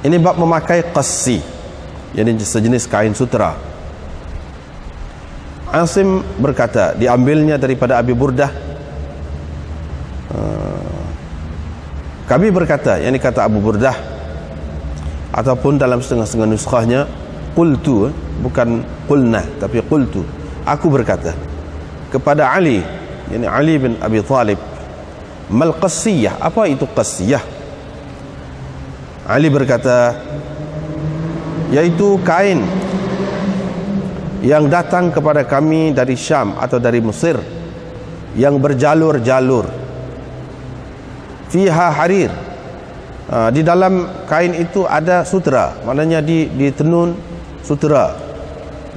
Ini bab memakai qassi, yakni sejenis kain sutera. Asim berkata, diambilnya daripada Abi Burdah, kami berkata, yakni kata Abu Burdah, ataupun dalam setengah-setengah nuskhahnya qultu, bukan qulna tapi qultu, aku berkata kepada Ali, yakni Ali bin Abi Thalib, mal qassiyah, apa itu qassiyah? Ali berkata, yaitu kain yang datang kepada kami dari Syam atau dari Mesir, yang berjalur-jalur, fiha harir, di dalam kain itu ada sutera, maknanya ditenun sutera,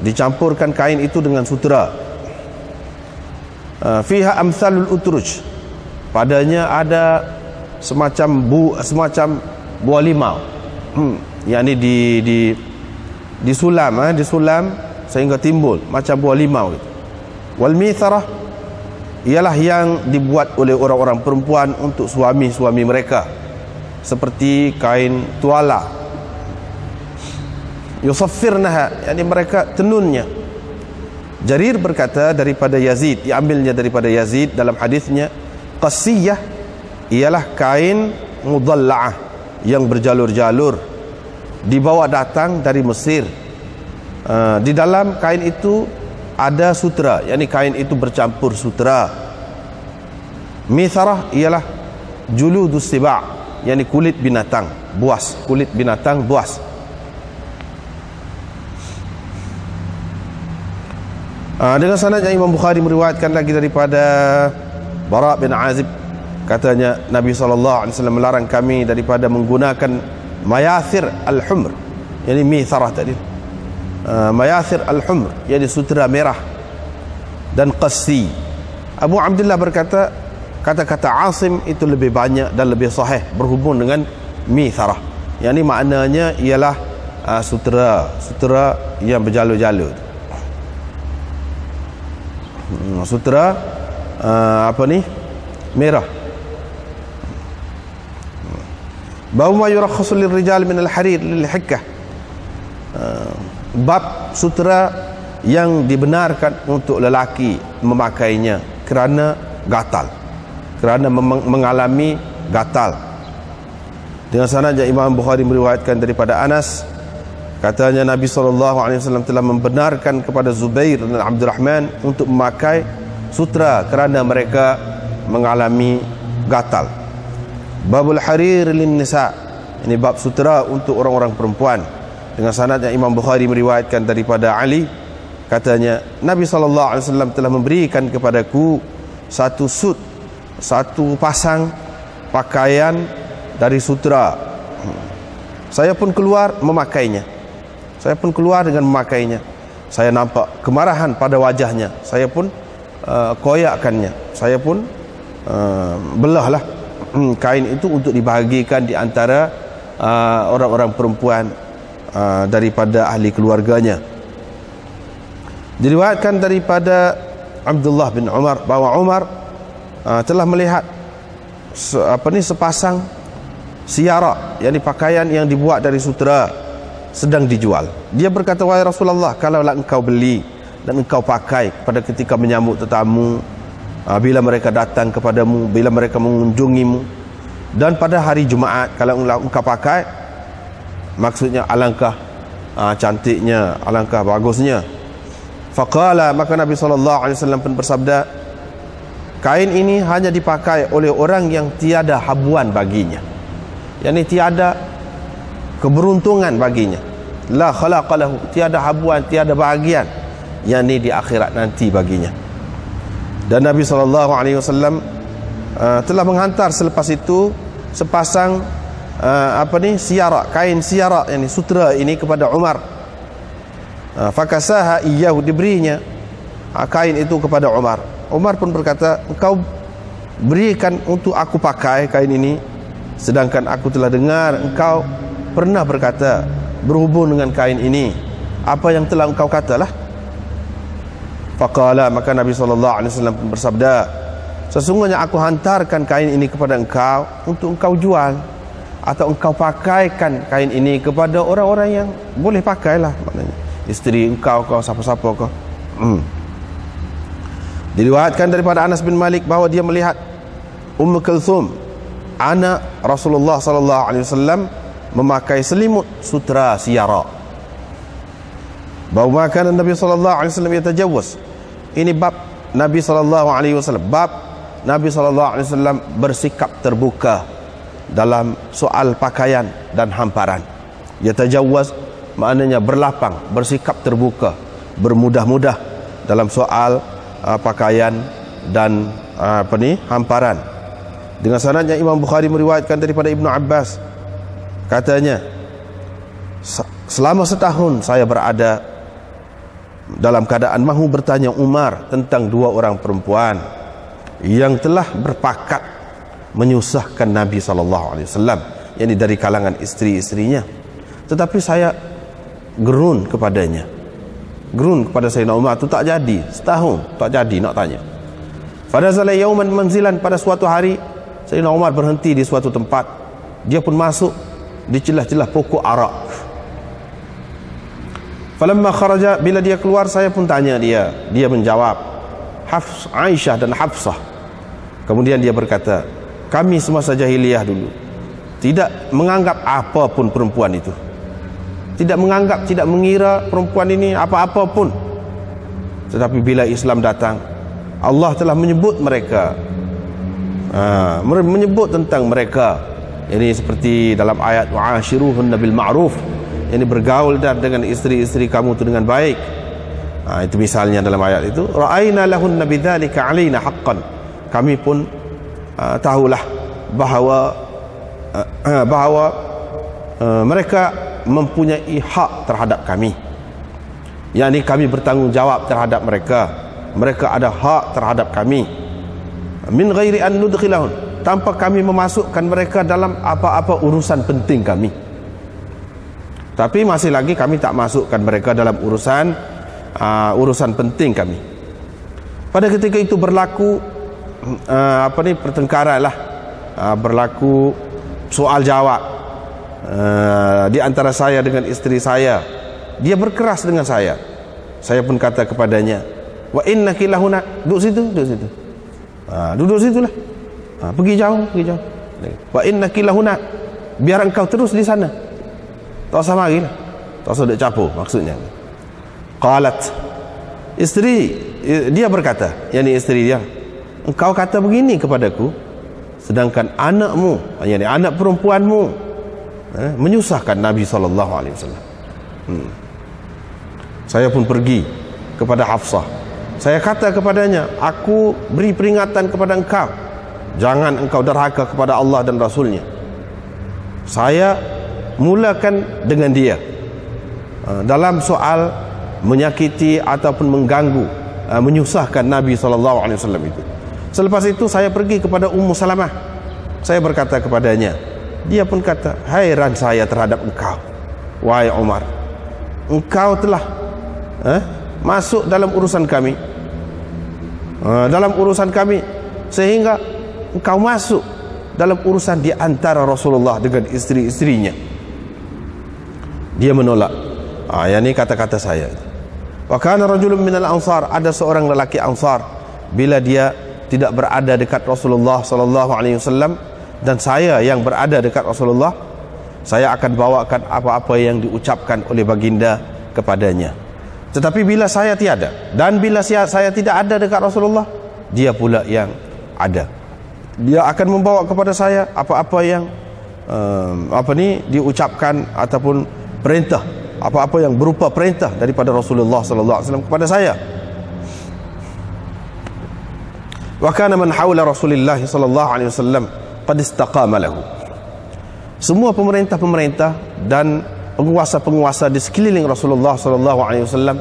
dicampurkan kain itu dengan sutera. Fiha amsalul utruj, padanya ada semacam buah limau, yakni disulam, disulam sehingga timbul macam buah limau gitu. Wal mitharah ialah yang dibuat oleh orang-orang perempuan untuk suami-suami mereka, seperti kain tuala. Yusaffirnaha, yakni mereka tenunnya. Jarir berkata daripada Yazid, diambilnya daripada Yazid dalam hadisnya, qassiyah ialah kain mudalla'ah yang berjalur-jalur, dibawa datang dari Mesir. Di dalam kain itu ada sutera, yakni kain itu bercampur sutera. Mitharah ialah juludus siba', yakni kulit binatang buas, kulit binatang buas. Dengan sanad yang Imam Bukhari meriwayatkan lagi daripada Bara bin Azib, katanya Nabi SAW melarang kami daripada menggunakan mayathir al-humr, yakni mitharah tadi, mayathir al-humr, yakni sutera merah, dan qassi. Abu Abdullah berkata, kata-kata Asim itu lebih banyak dan lebih sahih berhubung dengan mitharah, yakni maknanya ialah sutera yang berjalur-jalur, sutera merah. Bab ma yurakhasu lirrijal min al-harir lil-hikkah, bab sutera yang dibenarkan untuk lelaki memakainya kerana gatal, kerana mengalami gatal. Dengan sanad yang Imam Bukhari meriwayatkan daripada Anas, katanya Nabi SAW telah membenarkan kepada Zubair dan Abdul Rahman untuk memakai sutera kerana mereka mengalami gatal. Babul harir lin nisa, ini bab sutera untuk orang-orang perempuan. Dengan sanad yang Imam Bukhari meriwayatkan daripada Ali, katanya Nabi SAW telah memberikan kepadaku satu pasang pakaian dari sutera. Saya pun keluar memakainya. Saya pun keluar dengan memakainya. Saya nampak kemarahan pada wajahnya. Saya pun koyakkannya. Saya pun belahlah kain itu untuk dibahagikan di antara orang-orang perempuan daripada ahli keluarganya. Diriwayatkan daripada Abdullah bin Umar bahawa Umar telah melihat sepasang siyara, yakni pakaian yang dibuat dari sutera, sedang dijual. Dia berkata, wahai Rasulullah, kalaulah engkau beli dan engkau pakai pada ketika menyambut tetamu, bila mereka datang kepadamu, bila mereka mengunjungimu, dan pada hari Jumaat, kalau engkau pakai, maksudnya alangkah cantiknya, alangkah bagusnya. Faqala, maka Nabi SAW pun bersabda, kain ini hanya dipakai oleh orang yang tiada habuan baginya, yakni tiada keberuntungan baginya, la khalaqalahu, tiada habuan, tiada bahagian, yakni di akhirat nanti baginya. Dan Nabi SAW telah menghantar selepas itu sepasang siara, kain siara, yakni sutera ini kepada Umar. Fakasaha iyyahu, diberinya kain itu kepada Umar. Umar pun berkata, engkau berikan untuk aku pakai kain ini, sedangkan aku telah dengar engkau pernah berkata berhubung dengan kain ini apa yang telah engkau katalah. Faqala, maka Nabi SAW pun bersabda, sesungguhnya aku hantarkan kain ini kepada engkau untuk engkau jual, atau engkau pakaikan kain ini kepada orang-orang yang boleh pakailah, maknanya isteri engkau, kau siapa-siapa kau. Diriwayatkan daripada Anas bin Malik bahawa dia melihat Ummu Kulthum, anak Rasulullah sallallahu alaihi wasallam, memakai selimut sutra siyara. Bahawa makanan Nabi sallallahu alaihi wasallam yatajawaz. Ini bab Nabi sallallahu alaihi wasallam, bab Nabi sallallahu alaihi wasallam bersikap terbuka dalam soal pakaian dan hamparan. Yatajawaz maknanya berlapang, bersikap terbuka, bermudah-mudah dalam soal pakaian dan hamparan. Dengan sanadnya Imam Bukhari meriwayatkan daripada Ibnu Abbas, katanya, selama setahun saya berada dalam keadaan mahu bertanya Umar tentang dua orang perempuan yang telah berpakat menyusahkan Nabi SAW, yakni dari kalangan isteri-isterinya. Tetapi saya gerun kepadanya, gerun kepada Sayyidina Umar, itu tak jadi, setahun tak jadi nak tanya. Fadazala yauman manzilan, pada suatu hari Sayyidina Umar berhenti di suatu tempat, dia pun masuk di celah-celah pokok arak. Falamma kharaja, bila dia keluar saya pun tanya dia, dia menjawab, Aisyah dan Hafsah. Kemudian dia berkata, kami semasa jahiliyah dulu tidak menganggap apa pun perempuan itu, tidak menganggap, tidak mengira perempuan ini apa-apa pun. Tetapi bila Islam datang, Allah telah menyebut mereka, menyebut tentang mereka. Ini seperti dalam ayat wa'ashiruhunna bil ma'ruf, ini bergaul dengan isteri-isteri kamu itu dengan baik. Itu misalnya dalam ayat itu, ra'ayna lahunna bidzalika 'alaina haqqan. Kami pun tahulah bahawa mereka mempunyai hak terhadap kami, yakni kami bertanggungjawab terhadap mereka, mereka ada hak terhadap kami, min ghairi an nudkhilahun, tanpa kami memasukkan mereka dalam apa-apa urusan penting kami. Tapi masih lagi kami tak masukkan mereka dalam urusan penting kami. Pada ketika itu berlaku pertengkaran lah, berlaku soal jawab di antara saya dengan isteri saya. Dia berkeras dengan saya. Saya pun kata kepadanya, wa innaki lahuna, duduk situ, duduk situ. Duduk situlah. Pergi jauh, pergi jauh. Wa innaki lahuna, biar engkau terus di sana, tak usah mari lah, tak usah duk capur, maksudnya. Qalat, isteri dia berkata, yakni isteri dia, engkau kata begini kepadaku, sedangkan anakmu, yakni anak perempuanmu, menyusahkan Nabi SAW. Saya pun pergi kepada Hafsah. Saya kata kepadanya, aku beri peringatan kepada engkau, jangan engkau derhaka kepada Allah dan Rasulnya. Saya mulakan dengan dia dalam soal menyakiti ataupun mengganggu, menyusahkan Nabi SAW itu. Selepas itu saya pergi kepada Ummu Salamah. Saya berkata kepadanya, dia pun kata, hairan saya terhadap engkau, wahai Umar, engkau telah masuk dalam urusan kami, sehingga engkau masuk dalam urusan di antara Rasulullah dengan isteri-isterinya. Dia menolak. Yang ini kata-kata saya. Wa kana rajulun minal ansar, ada seorang lelaki Ansar, bila dia tidak berada dekat Rasulullah sallallahu alaihi wasallam dan saya yang berada dekat Rasulullah, saya akan bawakan apa-apa yang diucapkan oleh baginda kepadanya. Tetapi bila saya tiada dan bila saya tidak ada dekat Rasulullah, dia pula yang ada. Dia akan membawa kepada saya apa-apa yang diucapkan ataupun perintah, apa-apa yang berupa perintah daripada Rasulullah sallallahu alaihi wasallam kepada saya. Wa kana man haula Rasulillah sallallahu alaihi wasallam qad istaqama lahu. Semua pemerintah-pemerintah dan penguasa-penguasa di sekeliling Rasulullah sallallahu alaihi wasallam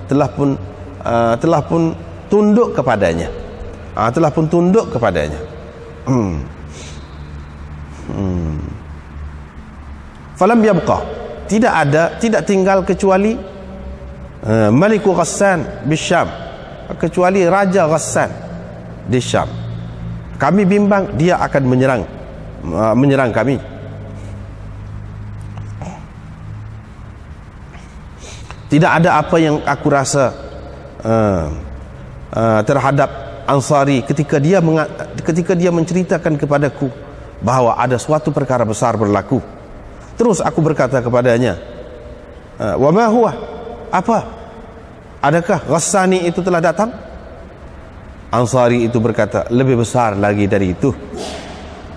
telah pun tunduk kepadanya. Telah pun tunduk kepadanya. Falam yabqa, tidak tinggal kecuali Maliku Ghassan di Syam, kecuali Raja Ghassan di Syam. Kami bimbang dia akan menyerang kami. Tidak ada apa yang aku rasa terhadap Ansari ketika dia menceritakan kepadaku bahawa ada suatu perkara besar berlaku. Terus aku berkata kepadanya, wa ma huwa? Apa? Adakah Ghassani itu telah datang? Ansari itu berkata, lebih besar lagi dari itu.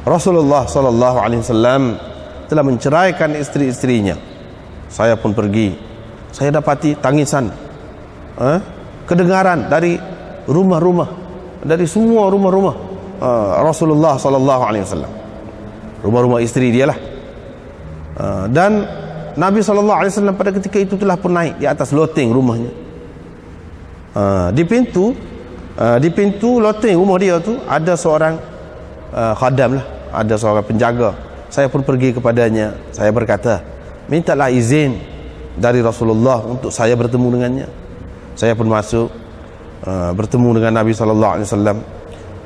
Rasulullah sallallahu alaihi wasallam telah menceraikan istri-istrinya. Saya pun pergi. Saya dapati tangisan, kedengaran dari rumah-rumah, dari semua rumah-rumah Rasulullah sallallahu alaihi wasallam. Rumah-rumah istri dialah. Dan Nabi sallallahu alaihi wasallam pada ketika itu telah pun naik di atas loteng rumahnya. Di pintu loteng rumah dia tu ada seorang khadam lah, ada seorang penjaga. Saya pun pergi kepadanya. Saya berkata, mintalah izin dari Rasulullah untuk saya bertemu dengannya. Saya pun masuk, bertemu dengan Nabi sallallahu alaihi wasallam.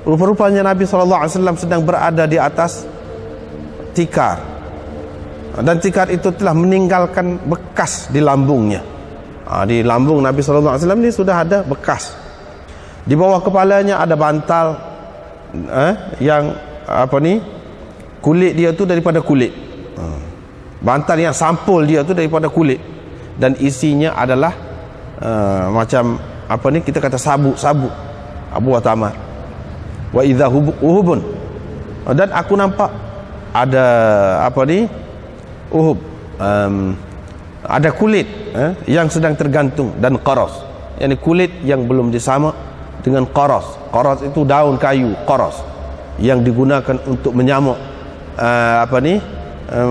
Rupa-rupanya Nabi sallallahu alaihi wasallam sedang berada di atas tikar, dan tikar itu telah meninggalkan bekas di lambungnya. Di lambung Nabi sallallahu alaihi wasallam ini sudah ada bekas. Di bawah kepalanya ada bantal yang kulit dia tu daripada kulit. Bantal yang sampul dia tu daripada kulit, dan isinya adalah macam kita kata sabuk Abu Tamar. Wa idza uhubun. Dan aku nampak ada uhub, ada kulit yang sedang tergantung, dan qaras, yakni kulit yang belum disamak dengan qaras. Qaras itu daun kayu qaras yang digunakan untuk menyamak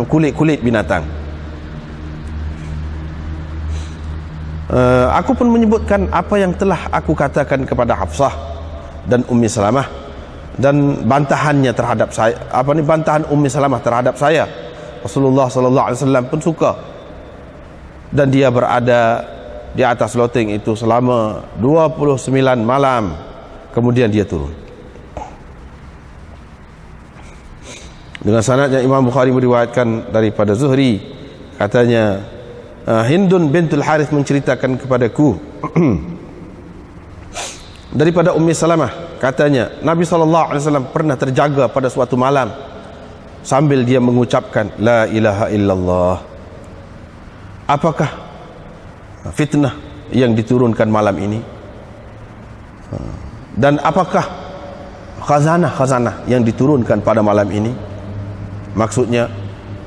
kulit-kulit binatang. Aku pun menyebutkan apa yang telah aku katakan kepada Hafsah dan Ummi Salamah, dan bantahannya terhadap saya, bantahan Ummi Salamah terhadap saya. Rasulullah sallallahu alaihi wasallam pun suka, dan dia berada di atas loteng itu selama 29 malam. Kemudian dia turun. Dengan sanadnya Imam Bukhari meriwayatkan daripada Zuhri, katanya Hindun bintul Harith menceritakan kepadaku daripada Ummi Salamah, katanya Nabi SAW pernah terjaga pada suatu malam sambil dia mengucapkan la ilaha illallah. Apakah fitnah yang diturunkan malam ini, dan apakah khazanah yang diturunkan pada malam ini? Maksudnya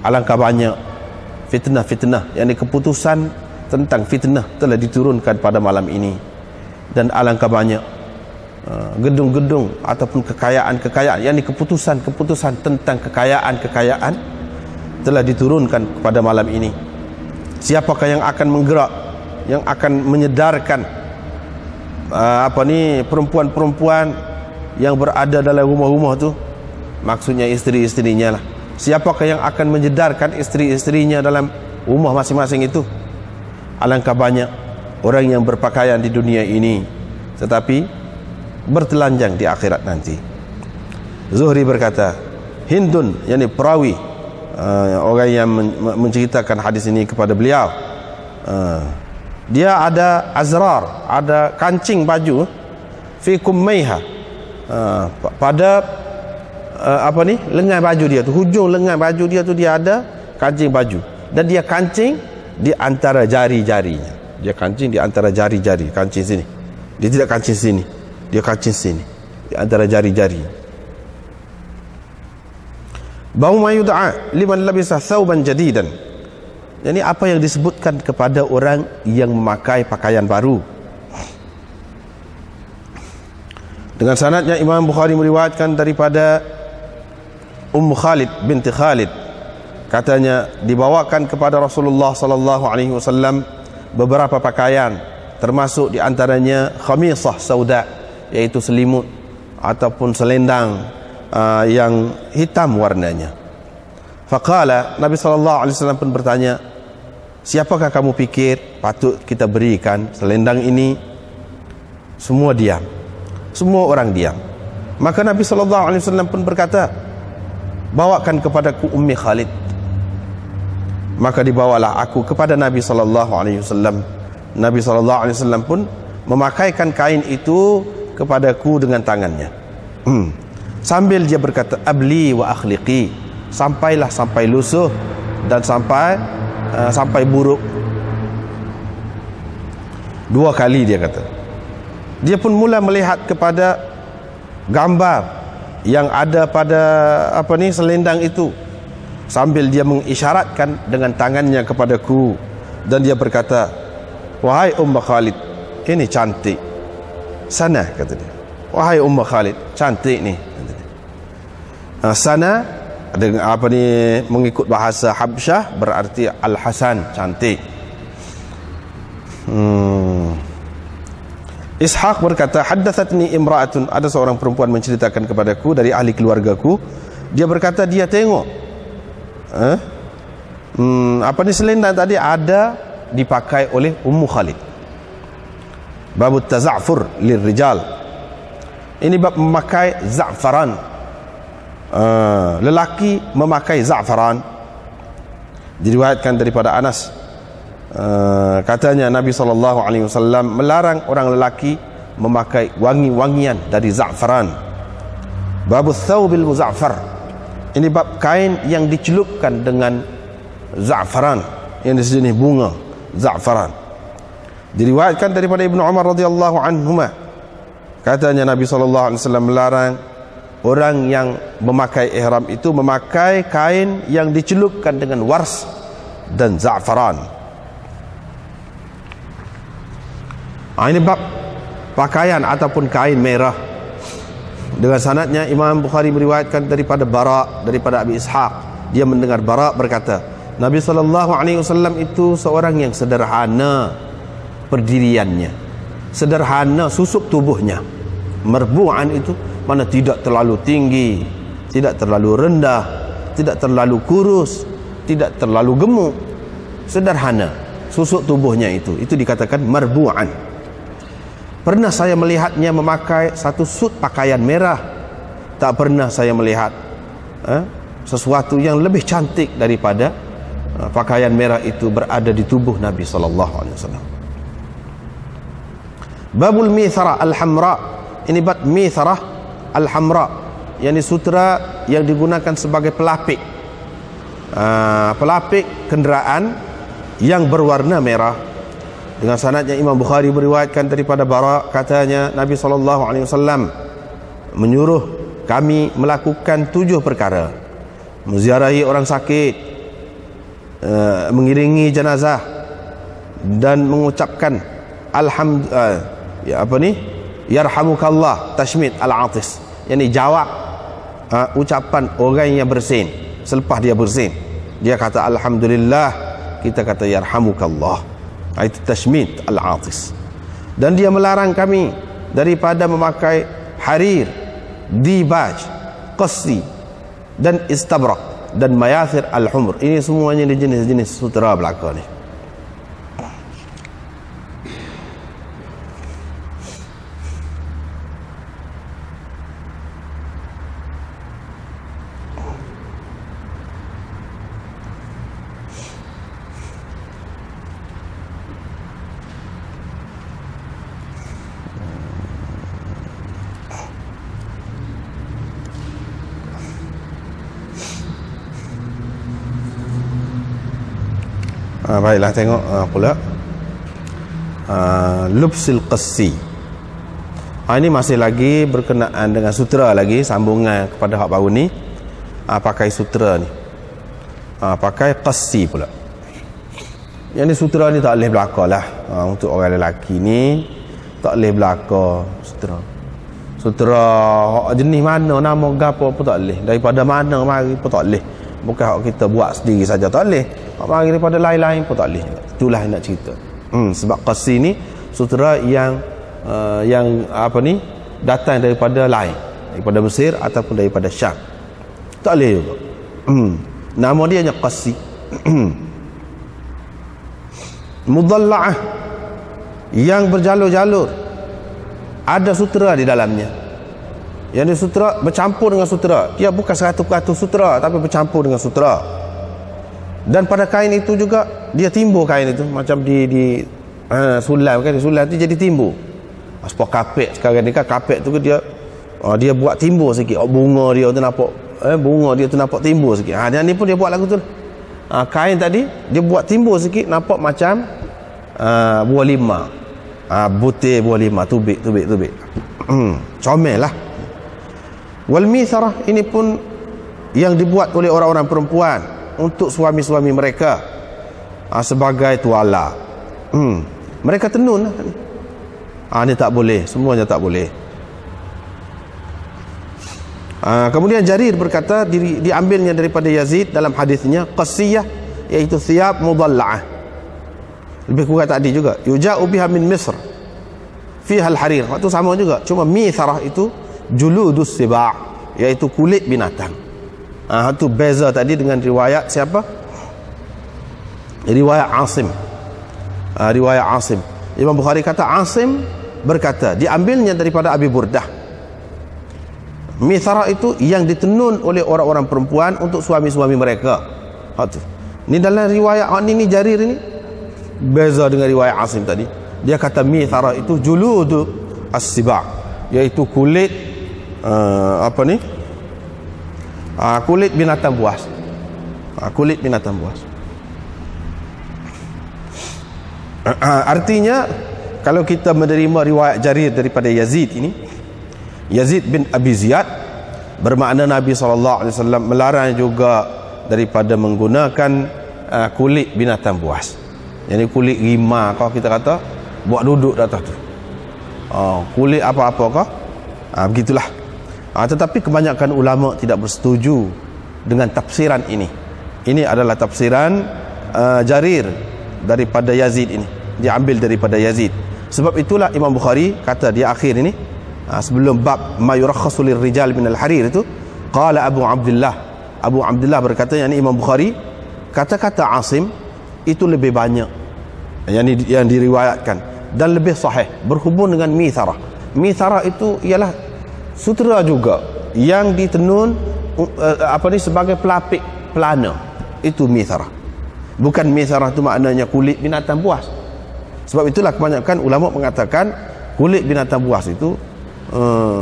alangkah banyak fitnah-fitnah, yakni keputusan tentang fitnah telah diturunkan pada malam ini, dan alangkah banyak gedung-gedung ataupun kekayaan, yakni keputusan tentang kekayaan telah diturunkan pada malam ini. Siapakah yang akan menggerak, yang akan menyedarkan perempuan-perempuan yang berada dalam rumah-rumah tu? Maksudnya isteri-isterinya lah. Siapakah yang akan menyedarkan isteri-isterinya dalam rumah masing-masing itu? Alangkah banyak orang yang berpakaian di dunia ini, tetapi bertelanjang di akhirat nanti. Zuhri berkata, Hindun, yakni perawi, orang yang menceritakan hadis ini kepada beliau, dia ada azrar, ada kancing baju fi kummaiha, pada lengan baju dia tu, hujung lengan baju dia tu dia ada kancing baju, dan dia kancing di antara jari-jarinya. Dia kancing di antara jari-jari, kancing sini. Dia tidak kancing sini, dia kancing sini, di antara jari-jari. Bau ma yud'a liman labisa thawban jadidan. Ini apa yang disebutkan kepada orang yang memakai pakaian baru. Dengan sanadnya Imam Bukhari meriwayatkan daripada Ummu Khalid binti Khalid, katanya dibawakan kepada Rasulullah sallallahu alaihi wasallam beberapa pakaian, termasuk di antaranya khamisah sauda, yaitu selimut ataupun selendang yang hitam warnanya. Faqala, Nabi sallallahu alaihi wasallam pun bertanya, siapakah kamu pikir patut kita berikan selendang ini? Semua diam, semua orang diam. Maka Nabi sallallahu alaihi wasallam pun berkata, bawakan kepadaku Ummi Khalid. Maka dibawalah aku kepada Nabi sallallahu alaihi wasallam Nabi SAW pun memakaikan kain itu kepadaku dengan tangannya. Sambil dia berkata, abli wa akhliqi, sampailah sampai lusuh dan sampai buruk. 2 kali dia kata. Dia pun mula melihat kepada gambar yang ada pada selendang itu, sambil dia mengisyaratkan dengan tangannya kepadaku, dan dia berkata, wahai Khalid, ini cantik. Sana, kata dia. Wahai Khalid, cantik ni, kata dia. Sana dengan mengikut bahasa Habsyah berarti Al-Hasan, cantik. Ishaq berkata, haddathatni imra'atun, ada seorang perempuan menceritakan kepadaku dari ahli keluargaku. Dia berkata, dia tengok selendang tadi ada dipakai oleh Ummu Khalid. Babut taza'fur lirrijal, ini bab memakai za'faran. Lelaki memakai za'faran. Diriwayatkan daripada Anas, katanya Nabi SAW melarang orang lelaki memakai wangi-wangian dari za'faran. Babut thawbil muza'far, ini bab kain yang dicelupkan dengan za'faran, yang sejenis bunga za'faran. Diriwayatkan daripada Ibnu Umar radhiyallahu anhuma, katanya Nabi SAW melarang orang yang memakai ihram itu memakai kain yang dicelupkan dengan wars dan za'faran. Ini bab pakaian ataupun kain merah. Dengan sanadnya Imam Bukhari meriwayatkan daripada Bara, daripada Abi Ishaq. Dia mendengar Bara berkata, Nabi SAW itu seorang yang sederhana perdiriannya, sederhana susuk tubuhnya. Merbu'an itu mana tidak terlalu tinggi, tidak terlalu rendah, tidak terlalu kurus, tidak terlalu gemuk, sederhana susuk tubuhnya itu dikatakan marbu'an. Pernah saya melihatnya memakai satu sut pakaian merah. Tak pernah saya melihat sesuatu yang lebih cantik daripada pakaian merah itu berada di tubuh Nabi SAW. Babul mithara al-hamra, ini bab mithara al-hamra, yakni sutra yang digunakan sebagai pelapik, pelapik kenderaan yang berwarna merah. Dengan sanadnya Imam Bukhari meriwayatkan daripada Bara, katanya Nabi SAW menyuruh kami melakukan 7 perkara: menziarahi orang sakit, mengiringi jenazah, dan mengucapkan yarhamukallah, tashmid al-atis, yakni jawab ucapan orang yang bersin. Selepas dia bersin, dia kata alhamdulillah, kita kata yarhamukallah, itu tashmid al-atis. Dan dia melarang kami daripada memakai harir, dibaj, qassi, dan istabrak, dan mayathir al-humr. Ini semuanya jenis-jenis sutera belaka ni. Baiklah, tengok pula lubsil qassi. Ini masih lagi berkenaan dengan sutera lagi, sambungan kepada hak baru ni. Pakai sutera ni, pakai qassi pula. Yang ni sutera ni tak boleh belaka lah. Untuk orang lelaki ni tak boleh belaka sutera. Sutera jenis mana, nama gapo pun tak boleh, daripada mana mari pun tak boleh. Bukan hak kita buat sendiri saja tak boleh, hak mari daripada lain-lain pun tak boleh. Itulah yang nak cerita. Sebab qassi ni sutera yang datang daripada lain, daripada Mesir ataupun daripada Syam, tak boleh juga. Nama dia hanya qassi. Mudalla'ah, yang berjalur-jalur, ada sutera di dalamnya. Yang ni sutera bercampur dengan sutera. Dia bukan 100% sutera, tapi bercampur dengan sutera. Dan pada kain itu juga dia timbul kain itu macam Sulam kan, sulam tu jadi timbul. Sebab kapek sekarang ni kan, kapek tu dia buat timbul sikit. Bunga dia tu nampak, bunga dia tu nampak timbul sikit. Dan ni pun dia buat lagu tu. Kain tadi dia buat timbul sikit, nampak macam buah lima. Butir buah lima, tubik. Comel lah. Wal mitharah, ini pun yang dibuat oleh orang-orang perempuan untuk suami-suami mereka sebagai tuala. Mereka tenun lah. Ini tak boleh, semuanya tak boleh. Kemudian Jarir berkata, diambilnya daripada Yazid dalam hadisnya qasiyah, iaitu thiyab mudalla'ah. Lebih kurang tadi juga, yuja'u biha min Misr fiha al-harir. Itu sama juga, cuma mitharah itu juludus siba', iaitu kulit binatang. Itu beza tadi dengan riwayat siapa? Riwayat Asim. Riwayat Asim, Imam Bukhari kata Asim berkata diambilnya daripada Abi Burdah. Mitharah itu yang ditenun oleh orang-orang perempuan untuk suami-suami mereka. Ini dalam riwayat ini Jarir ini beza dengan riwayat Asim tadi. Dia kata mitharah itu juludu as-siba', iaitu kulit kulit binatang buas. Kulit binatang buas. Artinya kalau kita menerima riwayat Jarir daripada Yazid ini, Yazid bin Abi Ziyad, bermakna Nabi SAW melarang juga daripada menggunakan kulit binatang buas. Jadi kulit rimah, kalau kita kata buat duduk di atas tu, kulit apa-apa kau, begitulah. Tetapi kebanyakan ulama tidak bersetuju dengan tafsiran ini. Ini adalah tafsiran Jarir daripada Yazid ini, diambil daripada Yazid. Sebab itulah Imam Bukhari kata di akhir ini, sebelum bab ma yurakhasu lirrijal min al-harir itu, qala Abu Abdullah berkata, yakni Imam Bukhari, kata-kata Asim itu lebih banyak yang diriwayatkan dan lebih sahih berhubung dengan mitharah. Mitharah itu ialah sutera juga yang ditenun sebagai pelapik pelana. Itu mitharah. Bukan mitharah itu maknanya kulit binatang buas. Sebab itulah kebanyakan ulama mengatakan kulit binatang buas itu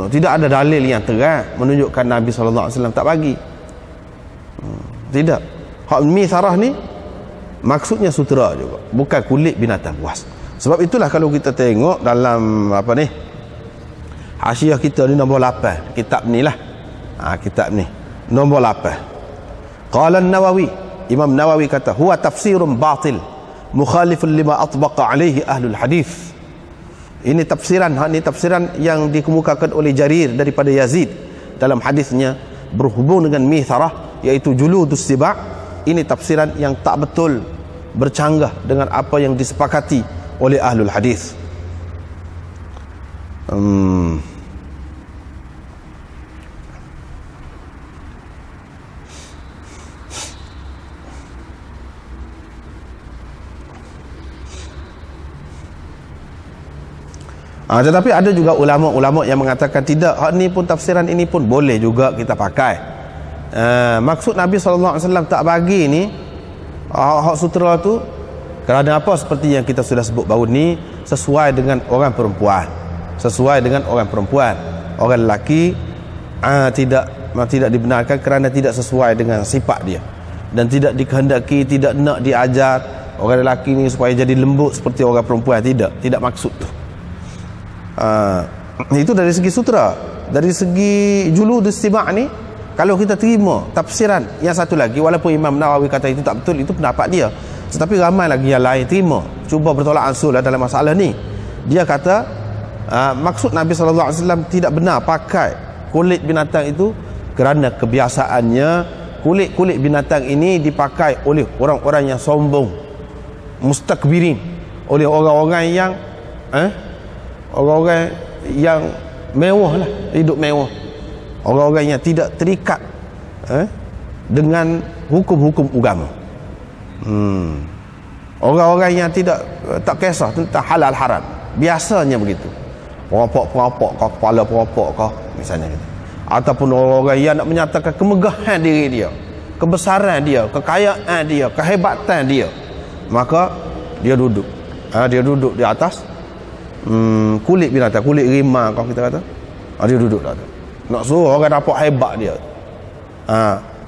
tidak ada dalil yang terang menunjukkan Nabi SAW tak bagi. Tidak. Hak mitharah ni maksudnya sutera juga, bukan kulit binatang buas. Sebab itulah kalau kita tengok dalam hasyiah kita ni nombor 8, kitab ni lah. Kitab ni nombor 8. Qala an-Nawawi, Imam Nawawi kata, huwa tafsirun batil mukhalifun lima atbaqa alaihi ahlul hadis. Ini tafsiran yang dikemukakan oleh Jarir daripada Yazid dalam hadisnya berhubung dengan mitharah, iaitu juludus siba'. Ini tafsiran yang tak betul, bercanggah dengan apa yang disepakati oleh ahlul hadis. Tetapi ada juga ulama-ulama yang mengatakan tidak, hak ni pun tafsiran ini pun boleh juga kita pakai. Maksud Nabi SAW tak bagi ni hak sutera tu kerana apa? Seperti yang kita sudah sebut baru ni, sesuai dengan orang perempuan. Sesuai dengan orang perempuan. Orang lelaki tidak dibenarkan kerana tidak sesuai dengan sifat dia, dan tidak dikehendaki, tidak nak diajar orang lelaki ni supaya jadi lembut seperti orang perempuan. Tidak maksud tu. Itu dari segi sutera. Dari segi juludus siba' ni, kalau kita terima tafsiran yang satu lagi, walaupun Imam Nawawi kata itu tak betul, itu pendapat dia, tetapi ramai lagi yang lain terima, cuba bertolak ansur dalam masalah ni. Dia kata maksud Nabi SAW tidak benar pakai kulit binatang itu kerana kebiasaannya kulit binatang ini dipakai oleh orang-orang yang sombong, mustakbirin, oleh orang-orang yang orang-orang yang mewah lah, hidup mewah, orang-orang yang tidak terikat dengan hukum-hukum agama, orang-orang yang tak kisah tentang halal haram, biasanya begitu, perampok kau, kepala perampok kau misalnya gitu. Ataupun orang-orang yang nak menyatakan kemegahan diri dia, kebesaran dia, kekayaan dia, kehebatan dia, maka dia duduk Dia duduk di atas kulit binatang, kulit rimau kalau kita kata. Dia duduk dah. Nak suruh orang dapat hebat dia.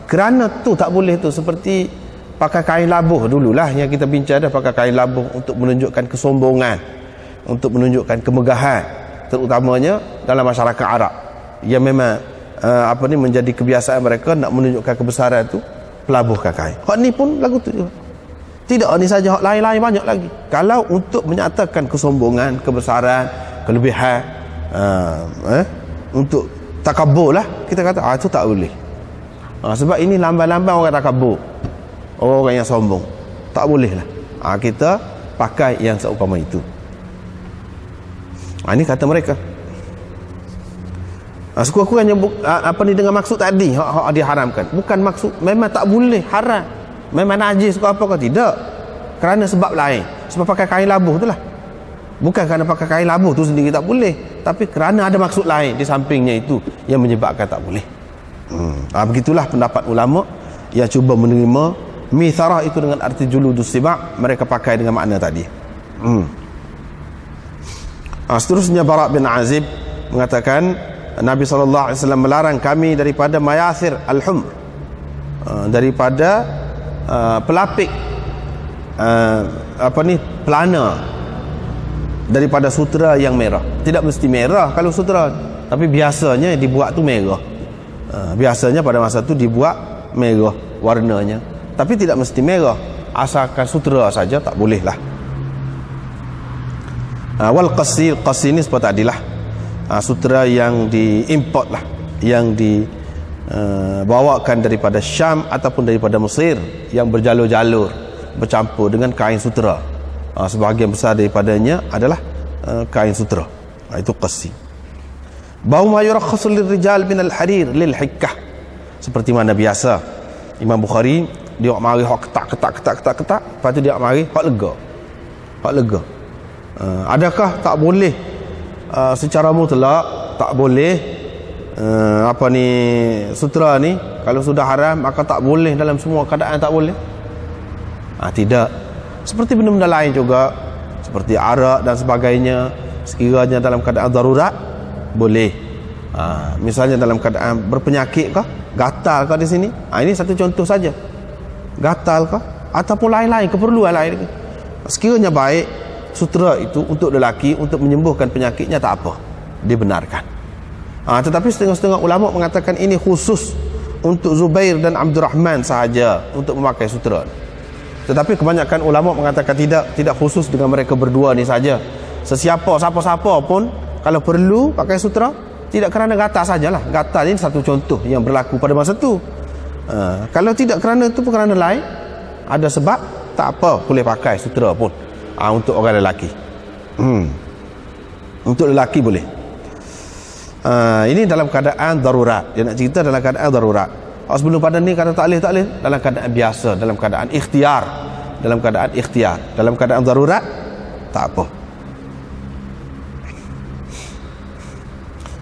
Kerana tu tak boleh tu, seperti pakai kain labuh dululah yang kita bincang dah, pakai kain labuh untuk menunjukkan kesombongan, untuk menunjukkan kemegahan, terutamanya dalam masyarakat Arab yang memang menjadi kebiasaan mereka nak menunjukkan kebesaran tu, pelabuhkan kain. Hak ni pun lagu tu juga. Tidak ni saja, hak lain-lain banyak lagi. Kalau untuk menyatakan kesombongan, kebesaran, kelebihan, untuk takabur lah, kita kata itu tak boleh. Sebab ini lambang-lambang orang takabur, orang yang sombong. Tak boleh lah kita pakai yang seumpama itu. Ini kata mereka. Sekurang-kurangnya dengan maksud tadi hak diharamkan. Bukan maksud memang tak boleh, haram, memang najis ke apa ke, tidak. Kerana sebab lain. Sebab pakai kain labuh itulah. Bukan kerana pakai kain labuh tu sendiri tak boleh, tapi kerana ada maksud lain di sampingnya itu yang menyebabkan tak boleh. Begitulah pendapat ulama yang cuba menerima mitharah itu dengan arti juludus sibak. Mereka pakai dengan makna tadi. Seterusnya Bara' bin Azib mengatakan Nabi SAW melarang kami daripada mayathir al-humr, daripada pelapik pelana, daripada sutera yang merah. Tidak mesti merah kalau sutera, tapi biasanya dibuat tu merah. Biasanya pada masa tu dibuat merah warnanya, tapi tidak mesti merah, asalkan sutera saja tak boleh lah. Wal qasir, qasir ni seperti tadilah, sutera yang diimport lah, yang dibawakan daripada Syam ataupun daripada Mesir, yang berjalur-jalur bercampur dengan kain sutera. Sebahagian besar daripadanya adalah kain sutera. Itu qasir. Bau ma yurakhasu lirijal min al-harir lil hikkah, seperti mana biasa Imam Bukhari dia mari hak ketak, lepas tu dia mari hak lega. Adakah tak boleh secara mutlak tak boleh sutera ni kalau sudah haram maka tak boleh dalam semua keadaan, tak boleh? Tidak. Seperti benda-benda lain juga, seperti arak dan sebagainya, sekiranya dalam keadaan darurat boleh. Misalnya dalam keadaan berpenyakit kah, gatal kah di sini, ini satu contoh saja, gatal kah ataupun lain-lain keperluan lain, sekiranya baik sutera itu untuk lelaki untuk menyembuhkan penyakitnya, tak apa, dibenarkan. Tetapi setengah-setengah ulama mengatakan ini khusus untuk Zubair dan Abdurrahman sahaja untuk memakai sutera. Tetapi kebanyakan ulama mengatakan tidak khusus dengan mereka berdua ni saja. Siapa-siapa pun kalau perlu pakai sutera, tidak kerana gatal sajalah. Gatal ini satu contoh yang berlaku pada masa itu. Kalau tidak kerana itu pun kerana lain, ada sebab, tak apa, boleh pakai sutera pun. Untuk orang lelaki. Untuk lelaki boleh. Ini dalam keadaan darurat. Dia nak cerita dalam keadaan darurat. Sebelum pada ni kata tak boleh, dalam keadaan biasa, dalam keadaan ikhtiar. Dalam keadaan darurat tak apa.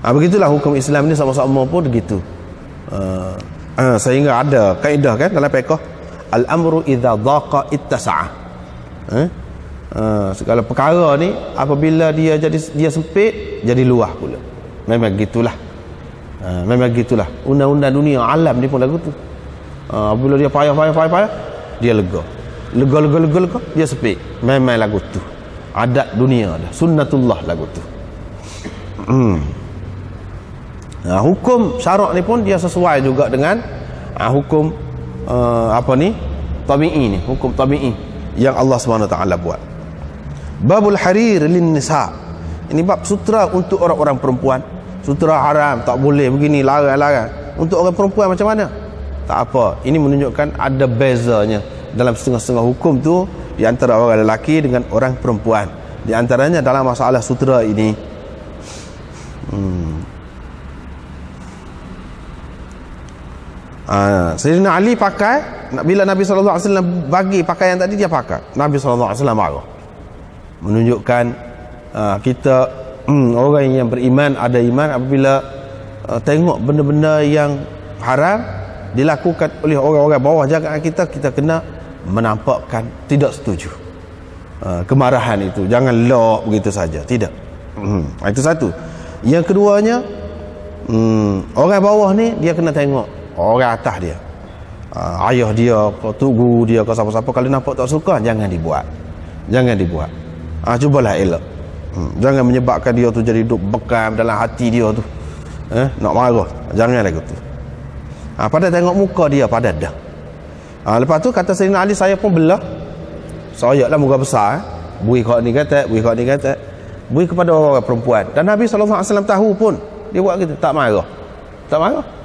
Begitulah hukum Islam ni sama-sama pun begitu. Sehingga ada kaedah kan dalam fiqh, al-amru idza dhaqa ittasa'a. Segala perkara ni apabila dia sempit, jadi luah pula. Memang gitulah. Undang-undang dunia alam ni pun lagu tu. Apabila dia payah, dia lega, dia sempit. Memang lagu tu. Adat dunia dah, sunnatullah lagu tu. Hukum syarak ni pun dia sesuai juga dengan hukum tabi'i ni, hukum tabi'i yang Allah SWT buat. Babul harir lin nisa, ini bab sutera untuk orang-orang perempuan. Sutera haram, tak boleh begini, larang. Untuk orang perempuan macam mana? Tak apa, ini menunjukkan ada bezanya dalam setengah-setengah hukum tu di antara orang lelaki dengan orang perempuan, di antaranya dalam masalah sutera ini. Sayyidina Ali pakai, bila Nabi SAW bagi pakaian tadi, dia pakai. Nabi SAW marah, menunjukkan kita orang yang beriman, ada iman, apabila tengok benda-benda yang haram dilakukan oleh orang-orang bawah jagaan kita kena menampakkan tidak setuju. kemarahan itu. Jangan lock begitu saja, tidak. Itu satu. Yang keduanya, orang bawah ni dia kena tengok orang atas dia, ayah dia ke tugu dia ke siapa-siapa. Kalau nampak tak suka, jangan dibuat, cubalah elok. Jangan menyebabkan dia tu jadi duk bekam dalam hati dia tu, nak marah. Jangan lagu tu. Pada tengok muka dia, pada dah. Lepas tu kata Sayyidina Ali, saya pun belah soyaklah muka besar, bui kau ni kata, bui kepada orang perempuan. Dan Nabi SAW tahu pun dia buat gitu, tak marah.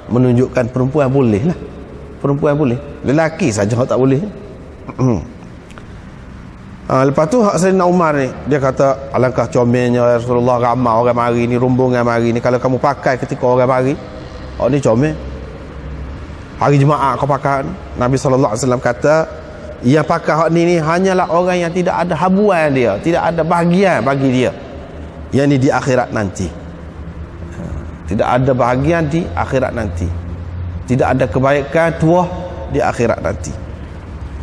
Menunjukkan perempuan boleh lah, perempuan boleh, lelaki saja tak boleh. Lepas tu Sayyidina Umar ni, dia kata, alangkah comelnya Rasulullah, ramai orang mari ni, rombongan mari ni, kalau kamu pakai ketika orang mari, ni comel. Hari Jumaat kau pakai. Nabi SAW kata, yang pakai hak ni hanyalah orang yang tidak ada habuan dia, tidak ada bahagian bagi dia, yang ni di akhirat nanti. Tidak ada bahagian di akhirat nanti, tidak ada kebaikan tuah di akhirat nanti.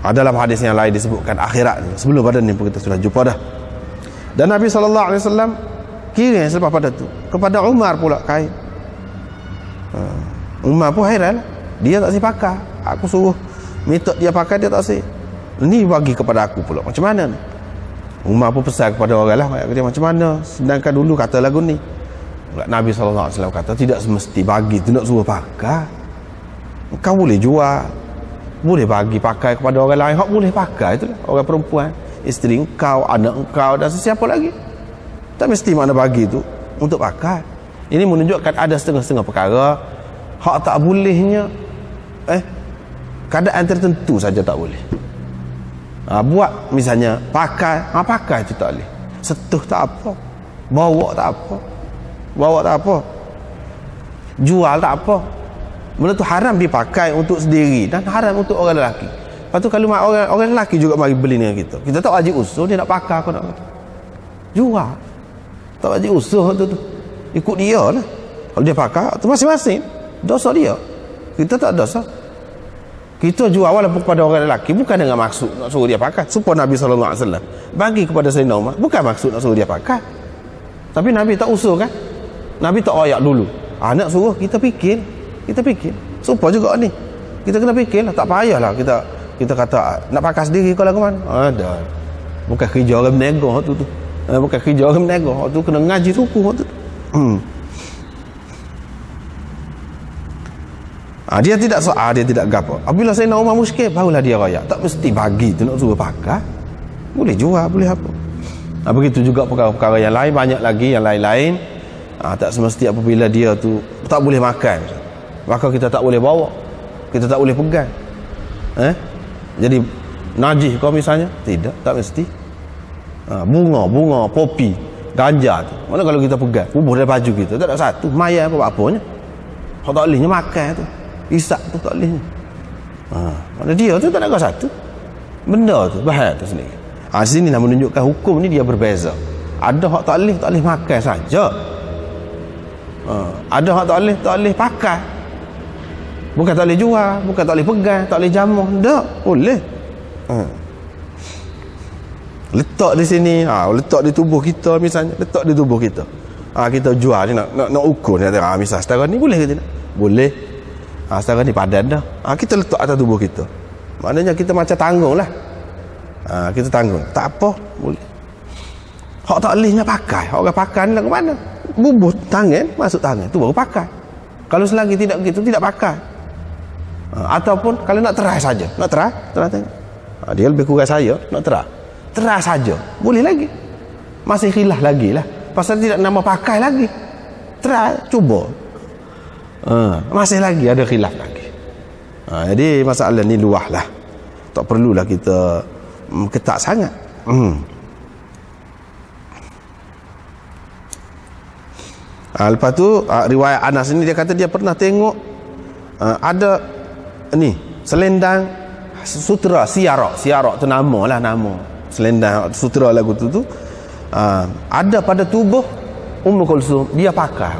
Dalam hadis yang lain disebutkan akhirat ni. Sebelum pada ni pun kita sudah jumpa dah. Dan Nabi SAW kirim selepas pada tu kepada Umar pula kain. Umar pun hairan, dia tak si pakai, aku suruh minta dia pakai, dia tak si. Ni bagi kepada aku pula, macam mana ni? Umar pun pesan kepada orang lah, dia macam mana, sedangkan dulu kata lagu ni. Nabi SAW kata, tidak semesti bagi tu nak suruh pakai. Kau boleh jual, boleh bagi pakai kepada orang lain, hak boleh pakai itulah, orang perempuan, isteri engkau, anak engkau dan sesiapa lagi. Tak mesti mana bagi tu untuk pakai. Ini menunjukkan ada setengah-setengah perkara hak tak bolehnya, keadaan tertentu saja tak boleh. Buat misalnya pakai, pakai itu tak boleh. Setuh tak apa, bawa tak apa, jual tak apa. Benda tu haram dipakai untuk sendiri dan haram untuk orang lelaki. Lepas tu kalau orang lelaki juga mari beli dengan kita tak wajib usul dia nak pakai, aku nak jual, tak wajib usul tu ikut dia lah. Kalau dia pakai tu masing-masing dosa dia, kita tak dosa. Kita jual walaupun kepada orang lelaki bukan dengan maksud nak suruh dia pakai. Supaya Nabi SAW bagi kepada Sayyidina Umar bukan maksud nak suruh dia pakai, tapi Nabi tak usul kan, Nabi tak royak dulu. Nak suruh kita fikir supaya juga ni kita kena fikir lah. Tak payahlah kita kata nak pakai sendiri kalau ke mana. Ada bukan kerja orang berniaga tu bukan kerja orang berniaga tu, kena ngaji suku tu. Dia tidak soal, dia tidak gapo. Apabila Sayyidina Umar muskil, barulah dia raya. Tak mesti bagi tu nak suruh pakai, boleh jual, boleh apa. Begitu juga perkara-perkara yang lain, banyak lagi yang lain-lain. Tak semesti apabila dia tu tak boleh makan, maka kita tak boleh bawa, kita tak boleh pegang. Jadi najis kau misalnya, tak mesti. Bunga, popi, ganja tu, mana kalau kita pegang, bubuh dari baju kita, tak ada satu maya apa-apanya. Kau tak bolehnya makan tu, isap tu tak bolehnya. Mana dia tu tak ada satu benda tu, bahaya tu sendiri. Sini nak menunjukkan hukum ni dia berbeza. Ada hak tak boleh makan saja. Ada hak tak boleh pakai. Bukan tak boleh jual, bukan tak boleh pegang, tak boleh jamuh, tak boleh. Letak di sini, letak di tubuh kita misalnya, letak di tubuh kita. Kita jual ni nak ukur ni, misal setara ni boleh ke tidak? Boleh. Setara ni padan dah. Kita letak atas tubuh kita. Maknanya kita macam tanggung lah. Kita tanggung. Tak apa, boleh. Hak tak bolehnya pakai. Hak orang pakai ni lah ke mana? Bubuh tangan, masuk tangan, tu baru pakai. Kalau selagi tidak begitu, tidak pakai. Ataupun kalau nak terai saja, nak terai tengok. Dia lebih kurang saya, nak terai saja, boleh lagi. Masih khilaf lagi lah, pasal tidak nama pakai lagi. Terai, cuba. Masih lagi ada khilaf lagi. Jadi masalah ni luah lah, tak perlulah kita ketat sangat. Lepas tu riwayat Anas ni dia kata dia pernah tengok ada ni selendang sutera siarak tu nama selendang sutera lagu tu ada pada tubuh Ummu Kulsum, dia pakai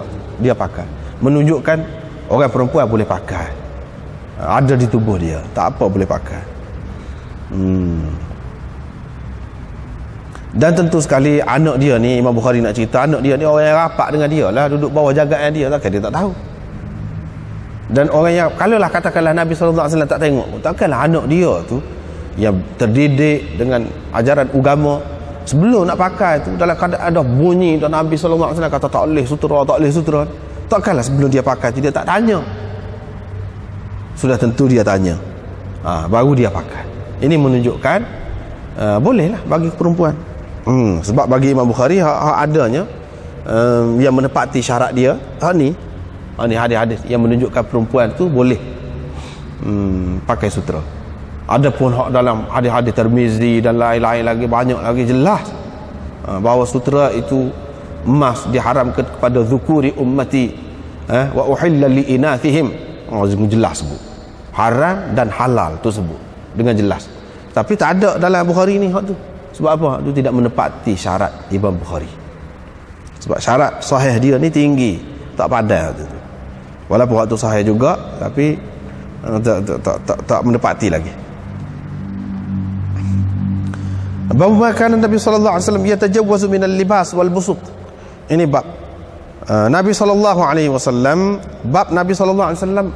menunjukkan orang perempuan boleh pakai, ada di tubuh dia, tak apa boleh pakai. Dan tentu sekali anak dia ni, Imam Bukhari nak cerita, anak dia ni orang yang rapat dengan dia lah, duduk bawah jagaan dia, takkan dia tak tahu. Dan orang yang, kalaulah katakanlah Nabi SAW tak tengok, takkanlah anak dia tu yang terdidik dengan ajaran agama, sebelum nak pakai tu dalam keadaan ada bunyi dan Nabi SAW kata tak boleh sutera, tak boleh sutera, takkanlah sebelum dia pakai tu dia tak tanya. Sudah tentu dia tanya, baru dia pakai. Ini menunjukkan bolehlah bagi perempuan. Sebab bagi Imam Bukhari adanya yang menepati syarat dia, ni hadis-hadis yang menunjukkan perempuan tu boleh pakai sutera. Adapun hak dalam hadis-hadis Tirmizi dan lain-lain lagi, banyak lagi jelas bahawa sutera itu emas diharamkan kepada zukuri ummati wa uhilla li inathihim. Jelas sebut haram dan halal tu sebut dengan jelas. Tapi tak ada dalam Bukhari ni hak tu. Sebab apa? Itu tidak menepati syarat Imam Bukhari. Sebab syarat sahih dia ni tinggi, tak padai waktu tu. Walaupun waktu sahih juga, tapi tak menepati lagi. Bahawa kana Nabi sallallahu alaihi wasallam yatajawwazu min al-libas wal busut. Ini bab Nabi sallallahu alaihi wasallam, bab Nabi sallallahu alaihi wasallam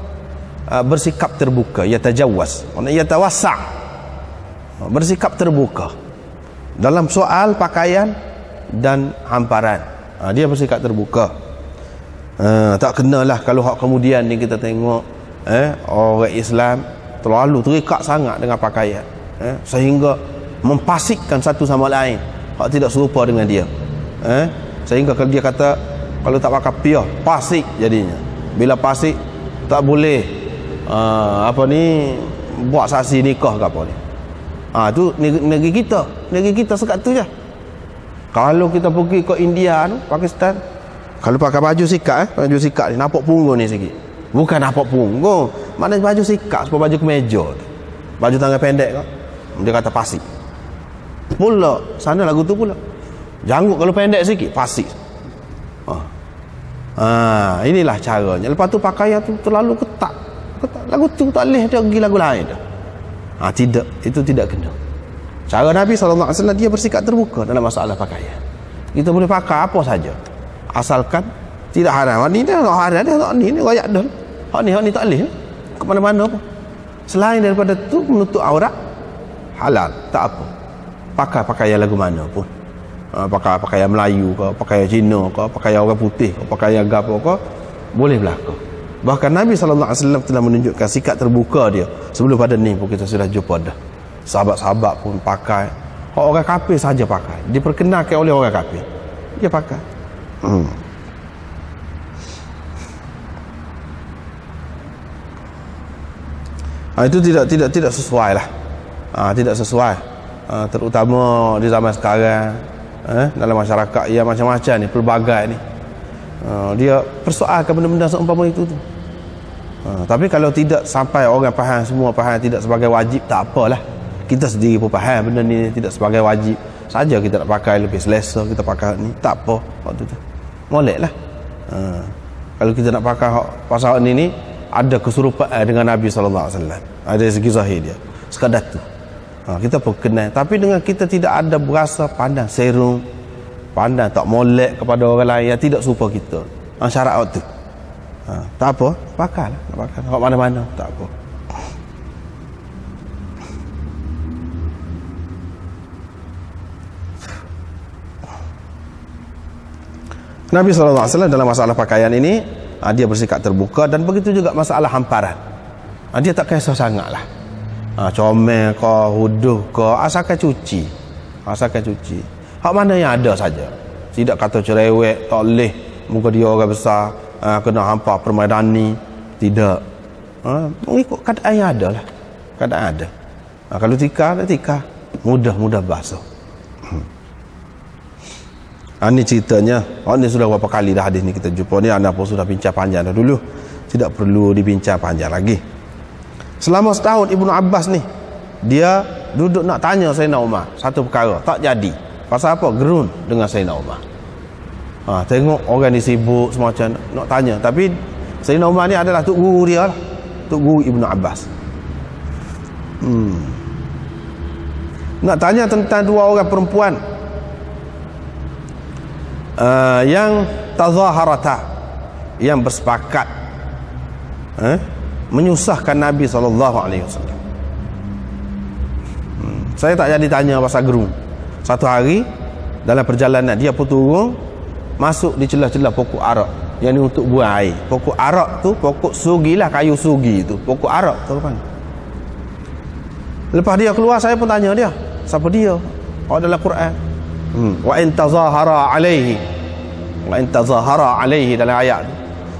bersikap terbuka, yatajawwaz, maknanya yatawassa', bersikap terbuka dalam soal pakaian dan hamparan. Dia bersikap terbuka. Tak kenalah kalau hak kemudian ni kita tengok orang Islam terlalu terikat sangat dengan pakaian, sehingga mempasikkan satu sama lain hak tidak serupa dengan dia, sehingga kalau dia kata kalau tak pakai piah pasik jadinya, bila pasik tak boleh buat saksi nikah ke apa ni. Tu negeri kita sekat tu je. Kalau kita pergi ke India tu, Pakistan, kalau pakai baju sikat baju sikat ni nampak punggung ni sikit. Bukan nampak punggung, maknanya baju sikat, sebab baju kemeja tu, baju tangan pendek kan, dia kata pasik. Pula sana lagu tu pula janggut kalau pendek sikit pasik. Inilah caranya. Lepas tu pakaian tu terlalu ketat. Lagu tu tak boleh dia pergi lagu lain dah. Tidak, itu tidak kena. Cara Nabi SAW dia bersikap terbuka dalam masalah pakaian. Kita boleh pakai apa saja asalkan tidak haram. Ni dah tak haram dah, ni royak dah. Hak ni tak boleh ke mana-mana pun. Selain daripada tu menutup aurat halal, tak apa. Pakai pakaian lagu mana pun. Pakai pakaian Melayu ke, pakaian Cina ke, pakaian orang putih ke, pakaian gapo ke, boleh berlaku. Bahkan Nabi SAW telah menunjukkan sikap terbuka dia. Sebelum pada ni pun kita sudah jumpa dah. Sahabat-sahabat pun pakai. Orang kafir saja pakai. Diperkenalkan oleh orang kafir, dia pakai. Itu tidak sesuai lah. Tidak sesuai. Terutama di zaman sekarang, dalam masyarakat yang macam-macam ni, pelbagai ni, dia persoalkan benda-benda seumpama itu tu. Tapi kalau tidak sampai orang faham, semua faham tidak sebagai wajib, tak apalah. Kita sendiri pun faham benda ni tidak sebagai wajib saja, kita nak pakai lebih selesa, kita pakai ni, tak apa waktu tu, molek lah. Kalau kita nak pakai pasal ni ada keserupaan dengan Nabi SAW, ada segi zahir dia sekadar tu, kita pun kenal. Tapi dengan kita tidak ada berasa pandang serung, pandang tak molek kepada orang lain yang tidak serupa kita, syarat waktu. Tak apa, pakailah, nak pakai kat mana-mana, tak apa. Nabi SAW dalam masalah pakaian ini, dia bersikap terbuka. Dan begitu juga masalah hamparan, dia tak kisah sangat lah, comel ke, huduh ke, asalkan cuci. Hak mana yang ada saja, tidak kata cerewet, tak boleh muka dia orang besar, kena hampa permaidani, tidak. Mengikut keadaan yang ada lah, keadaan ada. Kalau tikar mudah basuh. Ini ceritanya. Ini sudah berapa kali dah hadis ni kita jumpa ni. Anda pun sudah bincang panjang dah dulu, tidak perlu dibincang panjang lagi. Selama setahun Ibnu Abbas ni, dia duduk nak tanya Sayyidina Umar satu perkara, tak jadi. Pasal apa? Gerun dengan Sayyidina Umar. Tengok orang ni sibuk semacam nak tanya, tapi Sayyidina Umar ni adalah tok guru dia lah, tok guru Ibnu Abbas. Nak tanya tentang dua orang perempuan yang tazaharata, yang bersepakat menyusahkan Nabi SAW. Saya tak jadi tanya pasal gerung. Satu hari dalam perjalanan dia pun turun, masuk di celah-celah pokok arak yang ni untuk buang air. Pokok arak tu pokok sugi lah, kayu sugi tu, pokok arak tu kan. Lepas dia keluar, saya pun tanya dia, siapa dia? Oh, dalam Quran. Wa in tazahara alaihi, wa in tazahara alaihi, dalam ayat tu.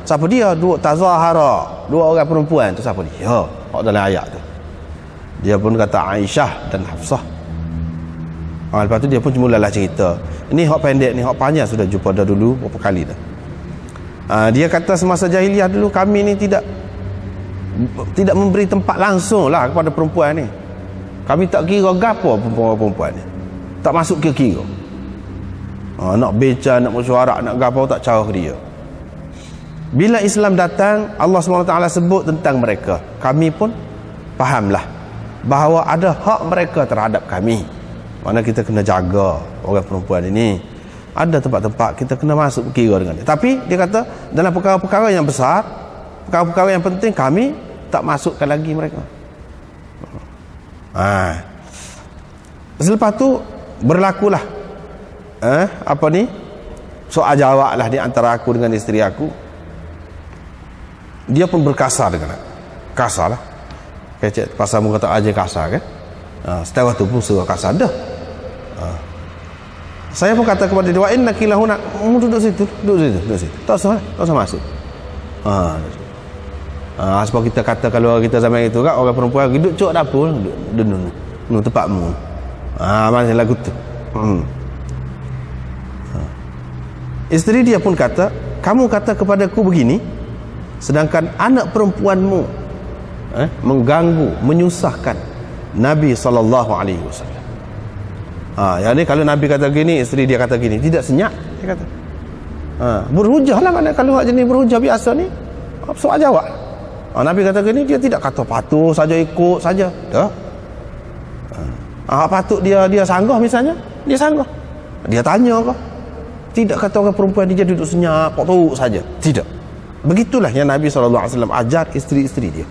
Siapa dia? Dua tazahara, dua orang perempuan tu, siapa dia? Oh, dalam ayat tu. Dia pun kata Aisyah dan Hafsah. Lepas tu dia pun mulalah cerita. Ini hak pendek ni, hak panjang sudah jumpa dah dulu berapa kali dah. Dia kata semasa jahiliah dulu kami ni tidak memberi tempat langsung lah kepada perempuan ni. Kami tak kira gapo perempuan ni, tak masuk kira-kira. Nak beca, nak mesyuarat, nak gapo, tak cara ke dia. Bila Islam datang, Allah SWT sebut tentang mereka. Kami pun fahamlah bahawa ada hak mereka terhadap kami. Mana kita kena jaga orang perempuan ini. Ada tempat-tempat kita kena masuk kira dengan dia. Tapi dia kata dalam perkara-perkara yang besar, perkara-perkara yang penting, kami tak masukkan lagi mereka. Selepas tu berlakulah soal jawab lah di antara aku dengan isteri aku. Dia pun berkasar dengan aku. Kasar lah. Kecek pasal mu kata aja kasar kan. Setelah tu pun suruh kasar dah. Saya pun kata kepada dia, wa innaki lahuna, duduk situ. Tak usah masuk. Sebab kita kata kalau kita zaman itu kan, orang perempuan duduk cok dapur, duduk tempatmu. Macam lagu tu. Isteri dia pun kata, kamu kata kepadaku begini, sedangkan anak perempuanmu mengganggu, menyusahkan Nabi SAW. Yang ni kalau Nabi kata gini, isteri dia kata gini, tidak senyap, dia kata. Berhujah lah, mana kalau jenis berhujah biasa ni, soal jawab. Nabi kata gini, dia tidak kata patuh saja, ikut saja. Dah. Patut dia sanggah misalnya, dia sanggah. Dia tanya ke? Tidak kata orang perempuan dia duduk senyap, patuh saja. Tidak. Begitulah yang Nabi SAW ajar isteri-isteri dia.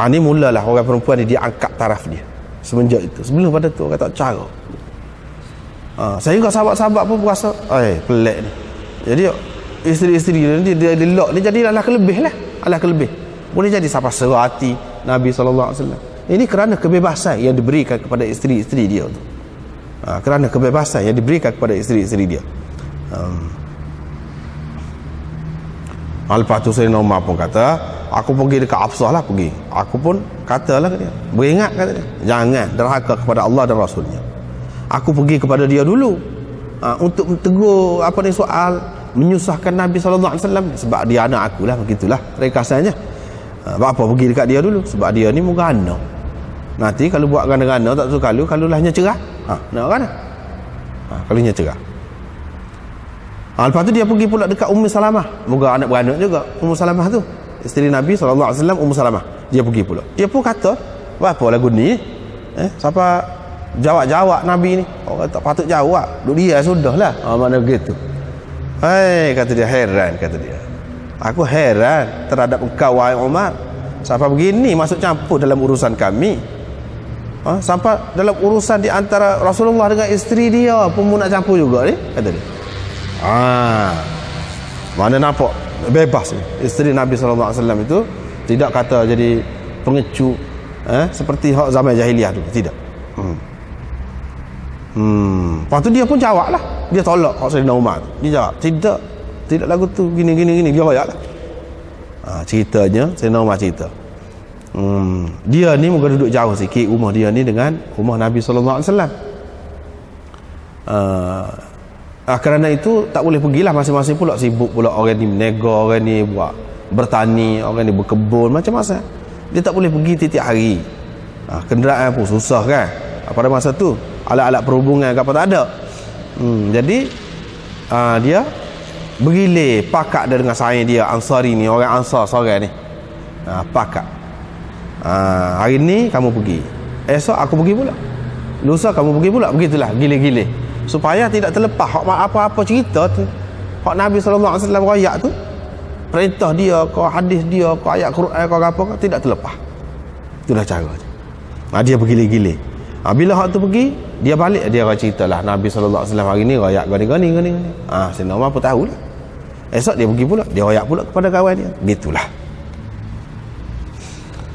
Ni mulalah orang perempuan ni dia angkat taraf dia. Semenjak itu. Sebelum pada tu orang tak cara. Sehingga sahabat-sahabat pun berasa pelik ni. Jadi isteri-isteri dia lock ni jadi alah kelebih lah. Alah kelebih. Boleh jadi siapa serah hati Nabi SAW. Ini kerana kebebasan yang diberikan kepada isteri-isteri dia tu. Kerana kebebasan yang diberikan kepada isteri-isteri dia. Lepas tu Sayyidina Umar pun kata, aku pergi dekat Hafsah lah, pergi. Aku pun katalah ke dia, beringat kata dia, jangan derhaka kepada Allah dan Rasulnya. Aku pergi kepada dia dulu untuk tegur soal menyusahkan Nabi SAW, sebab dia anak aku lah, begitulah ringkasannya. Apa pergi dekat dia dulu, sebab dia ni mugana. Nanti kalau buat gana-gana tak suka kalau lahnya cerah, nak kan? Kalau nya cerah. Lepas tu dia pergi pula dekat Ummu Salamah, moga anak beranak juga Ummu Salamah tu, isteri Nabi SAW, Ummu Salamah. Dia pergi pula, dia pun kata, apa lagu ni siapa jawab Nabi ni, orang tak patut jawab, duk dia sudahlah. Mana begitu. Kata dia, heran, kata dia, aku heran terhadap engkau wahai Umar, sampai begini masuk campur dalam urusan kami. Sampai dalam urusan di antara Rasulullah dengan isteri dia pun nak campur juga ni, kata dia. Mana nampak bebas ni. Isteri Nabi SAW itu tidak kata jadi pengecut seperti hak zaman jahiliah dulu, tidak. Lepas tu dia pun jawab lah, dia tolak hak Sayyidina Umar tu. Dia jawab, tidak lagu tu gini dia royak lah. Ceritanya Sayyidina Umar cerita, dia ni muka duduk jauh sikit rumah dia ni dengan rumah Nabi SAW. Kerana itu tak boleh pergilah, masing-masing pula sibuk pula, orang ni menega, orang ni buat bertani, orang ni berkebun, macam-macam. Dia tak boleh pergi tiap hari. Kenderaan pun susah kan pada masa tu, alat-alat perhubungan apa tak ada. Jadi dia bergilir pakat dia dengan saing dia Ansari ni, orang Ansar seorang ni. Pakat. Hari ni kamu pergi, esok aku pergi pula, lusa kamu pergi pula, begitulah gilir-gilir supaya tidak terlepas hak apa-apa cerita tu, hak Nabi sallallahu alaihi wasallam royak tu, perintah dia ke hadis dia ke ayat Quran ke apa ke, tidak terlepas. Itulah cara dia. Dia bergilir-gilir. Bila hak tu pergi, dia balik, dia ceritalah Nabi sallallahu alaihi wasallam hari ni royak gani. Sayyidina Umar pun tahulah. Esok dia pergi pula, dia royak pula kepada kawan dia. Gitulah.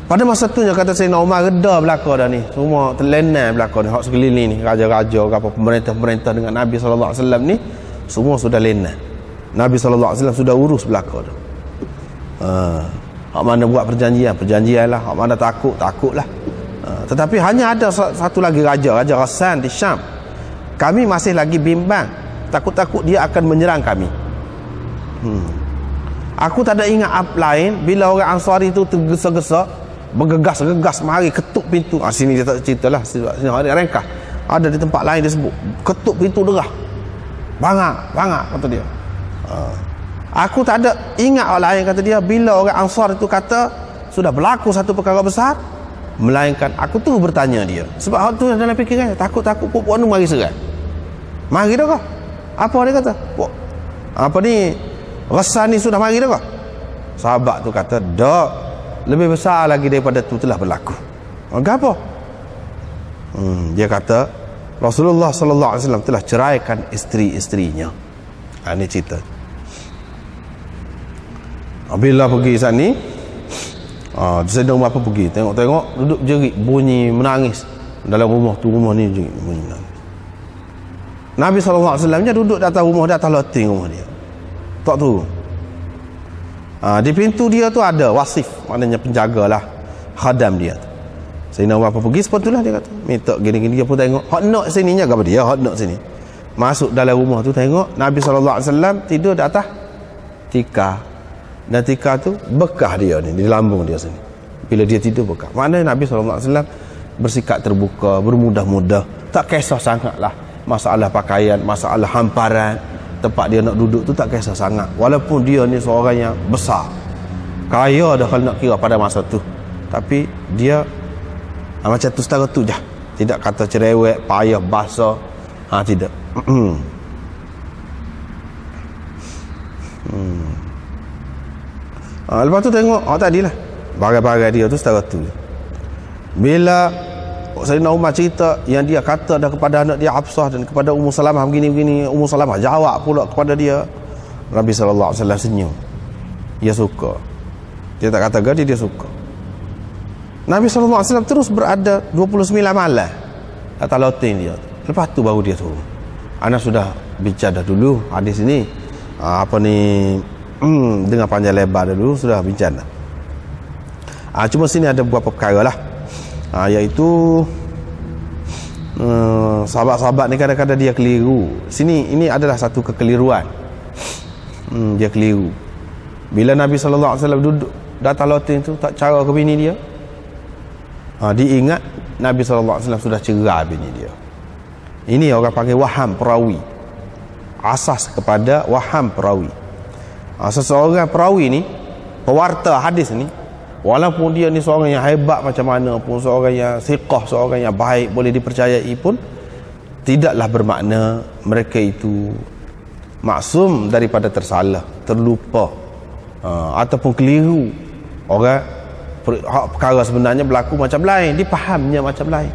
Pada masa tu kata Sayyidina Umar reda belaka dah ni. Semua terlena belaka ni. Hak sekeliling ni, raja-raja apa pemerintah-pemerintah dengan Nabi sallallahu alaihi wasallam ni semua sudah lena. Nabi sallallahu alaihi wasallam sudah urus belaka dah. Hak mana buat perjanjian lah. Hak mana takutlah. Tetapi hanya ada satu lagi Raja Ghassan di Syam. Kami masih lagi bimbang, takut-takut dia akan menyerang kami. Aku tak ada ingat apa lain bila orang Ansari tu tergesa-gesa, bergegas-gegas mari ketuk pintu. Sini dia tak ceritalah, sini ada ringkas. Ada di tempat lain dia sebut ketuk pintu derah. Bangak kata dia. Aku tak ada ingat orang lain kata dia bila orang Ansar itu kata sudah berlaku satu perkara besar, melainkan aku tu bertanya dia. Sebab hak tu dalam fikirannya, takut-takut puan tu mari serang. Mari dah kau. Apa dia kata? Apa ni? Ghassan ni sudah mari dah kau. Sahabat tu kata, "Dak, lebih besar lagi daripada tu telah berlaku." Apa? Dia kata Rasulullah sallallahu alaihi wasallam telah ceraikan isteri-isterinya. Ini cerita. Bila pergi sana, Sayyidina Umar pun pergi tengok duduk jerit bunyi menangis dalam rumah ni jerit bunyi menangis. Nabi SAW duduk di atas rumah dia, atas loting rumah dia, tak turun. Di pintu dia tu ada wasif, maknanya penjaga lah, khadam dia tu. Sayyidina Umar pun pergi sepatulah, dia kata minta gini-gini. Dia pun tengok hak nak sini nya apa dia, hak nak sini. Masuk dalam rumah tu tengok Nabi SAW tidur di atas tikar. Dan tikar tu bekah dia ni di lambung dia sini. Bila dia tidur bekah. Maknanya Nabi SAW bersikap terbuka, bermudah-mudah, tak kisah sangatlah masalah pakaian, masalah hamparan, tempat dia nak duduk tu tak kisah sangat. Walaupun dia ni seorang yang besar, kaya dah kalau nak kira pada masa tu, tapi dia macam tu setara tu je. Tidak kata cerewet, payah, basah. Tidak. Lepas tu tengok tadilah bagai-bagai dia tu setara tu. Bila Sayyidina Umar cerita yang dia kata dah kepada anak dia Hafsah dan kepada Ummu Salamah begini-begini, Ummu Salamah jawab pula kepada dia, Nabi sallallahu alaihi wasallam senyum. Dia suka. Dia tak kata gaji, dia suka. Nabi sallallahu alaihi wasallam terus berada 29 malam atas loting dia. Lepas tu baru dia turun. Ana sudah bincang dah dulu hadis ini. Dengan panjang lebar dulu sudah bincang dah. Cuma sini ada beberapa perkara lah. Iaitu sahabat-sahabat ni kadang-kadang dia keliru. Ini adalah satu kekeliruan. Dia keliru. Bila Nabi SAW duduk datang loting tu, tak cara ke bini dia, diingat Nabi SAW sudah cerai bini dia. Ini orang panggil waham perawi. Asas kepada waham perawi. Seseorang perawi ni, pewarta hadis ni, walaupun dia ni seorang yang hebat macam mana pun, seorang yang siqah, seorang yang baik, boleh dipercayai pun, tidaklah bermakna mereka itu maksum daripada tersalah, terlupa, ataupun keliru. Orang perkara sebenarnya berlaku macam lain, dipahamnya macam lain.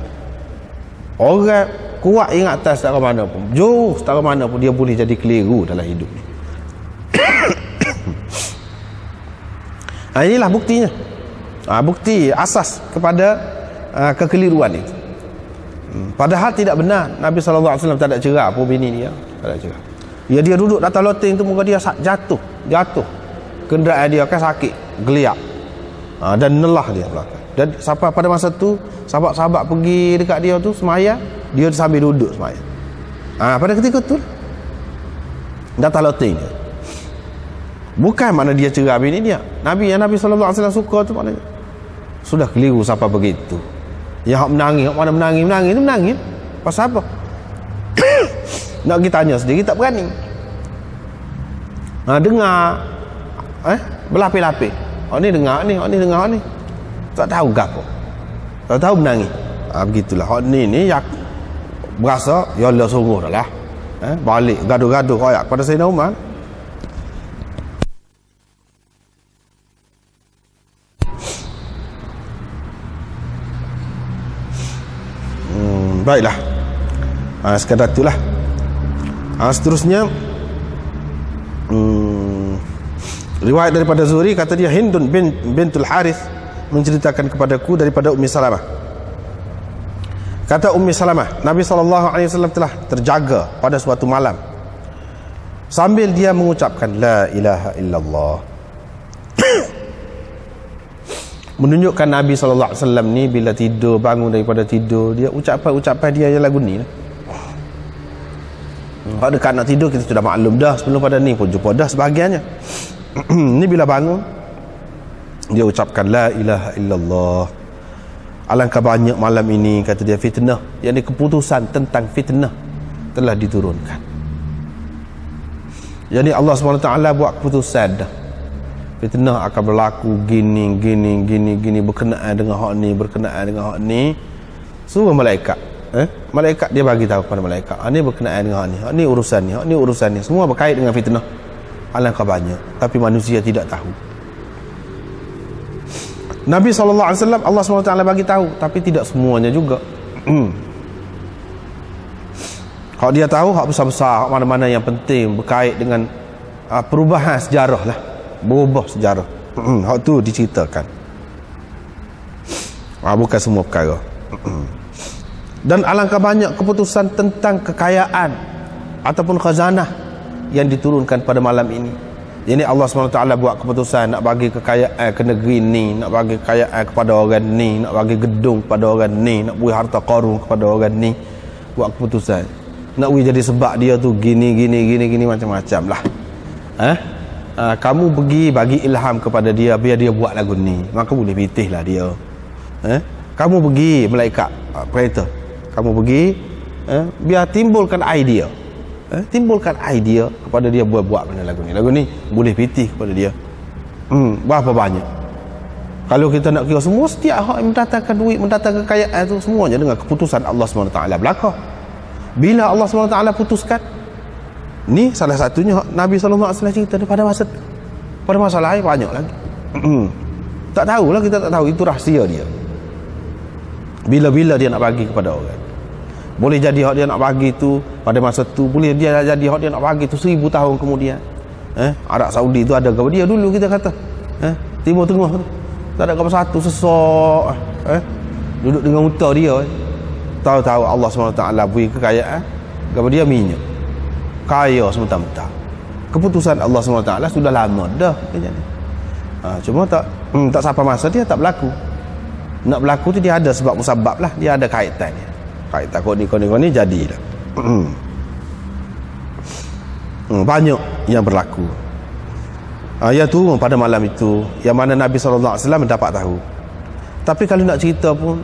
Orang kuat ingatan setara mana pun, jauh setara mana pun, dia boleh jadi keliru dalam hidup ni. Inilah buktinya. Bukti asas kepada kekeliruan itu. Padahal tidak benar Nabi SAW tak ada cerai pun bini dia, tak ada cerai. Dia duduk atas loting tu, muka dia jatuh kenderaan dia kan sakit, geliat, dan nelah dia belakang. Dan sampai pada masa tu sahabat-sahabat pergi dekat dia tu semaya, dia sambil duduk semaya. Pada ketika tu datang loting dia. Bukan mana dia cerai bini dia. Nabi SAW suka tu maknanya sudah keliru sampai begitu. Yang hak menangis, hak mana menangis tu menangis. Pasal apa? Nak kita tanya sendiri tak berani. Dengar berlapis-lapis. Ni dengar ni. Tak tahu gapo. Tak tahu menangis. Begitulah. Hak ni ya berasa ya Allah sungguh dah lah. balik gaduh-gaduh royak pada Sayyidina Umar. Baiklah, sekadar itulah. Seterusnya riwayat daripada Zuhri, kata dia, Hindun bintul Harith menceritakan kepadaku daripada Ummi Salamah. Kata Ummi Salamah, Nabi SAW telah terjaga pada suatu malam sambil dia mengucapkan la ilaha illallah. Menunjukkan Nabi SAW ni bila tidur, bangun daripada tidur, dia ucapan dia yang lagu ni lah. Kalau dekat nak tidur kita sudah maklum dah, sebelum pada ni pun jumpa dah sebahagiannya. Ni bila bangun dia ucapkan la ilaha illallah. Alangkah banyak malam ini, kata dia, fitnah, yakni keputusan tentang fitnah telah diturunkan. Jadi Allah SWT buat keputusan dah, fitnah akan berlaku gini berkenaan dengan hak ni, berkenaan dengan hak ni. Suruh malaikat, malaikat dia bagi tahu kepada malaikat, ni berkenaan dengan hak ni urusan ni, hak ni urusan ni, semua berkait dengan fitnah. Alangkah banyak, tapi manusia tidak tahu. Nabi SAW, Allah SWT bagi tahu, tapi tidak semuanya juga. Kalau dia tahu hak besar-besar, hak mana-mana yang penting berkait dengan perubahan sejarah lah, berubah sejarah, hak tu diceritakan. Bukan semua perkara. Dan alangkah banyak keputusan tentang kekayaan ataupun khazanah yang diturunkan pada malam ini. Jadi Allah SWT buat keputusan nak bagi kekayaan ke negeri ni, nak bagi kekayaan kepada orang ni, nak bagi gedung kepada orang ni, nak beri harta karun kepada orang ni. Buat keputusan nak beri jadi sebab dia tu gini macam-macam lah. Kamu pergi bagi ilham kepada dia biar dia buat lagu ni, maka boleh pitih lah dia. Kamu pergi malaikat operator, kamu pergi biar timbulkan idea, kepada dia buat mana lagu ni boleh pitih kepada dia. Berapa banyak kalau kita nak kira semua setiap hak yang mendatangkan duit, mendatangkan kekayaan tu, semuanya dengan keputusan Allah SWT belaka. Bila Allah SWT putuskan, ni salah satunya Nabi SAW cerita pada masa lain banyak lagi. Tak tahulah, kita tak tahu, itu rahsia dia. Bila-bila dia nak bagi kepada orang, boleh jadi hak dia nak bagi tu pada masa tu, boleh dia jadi hak dia nak bagi tu 1000 tahun kemudian. Arab Saudi tu ada kepada dia dulu, kita kata Timur Tengah tu tak ada kepada satu sesok duduk dengan unta dia. Tahu-tahu Allah SWT beri kekayaan kepada dia, minyak kaya semata-mata. Keputusan Allah SWT sudah lama dah jadi. Cuma tak sampai masa dia tak berlaku. Nak berlaku tu dia ada sebab musabab lah, dia ada kaitan dia. Kaitan kau ni jadilah. Banyak yang berlaku. Yang turun pada malam itu, yang mana Nabi SAW mendapat tahu. Tapi kalau nak cerita pun,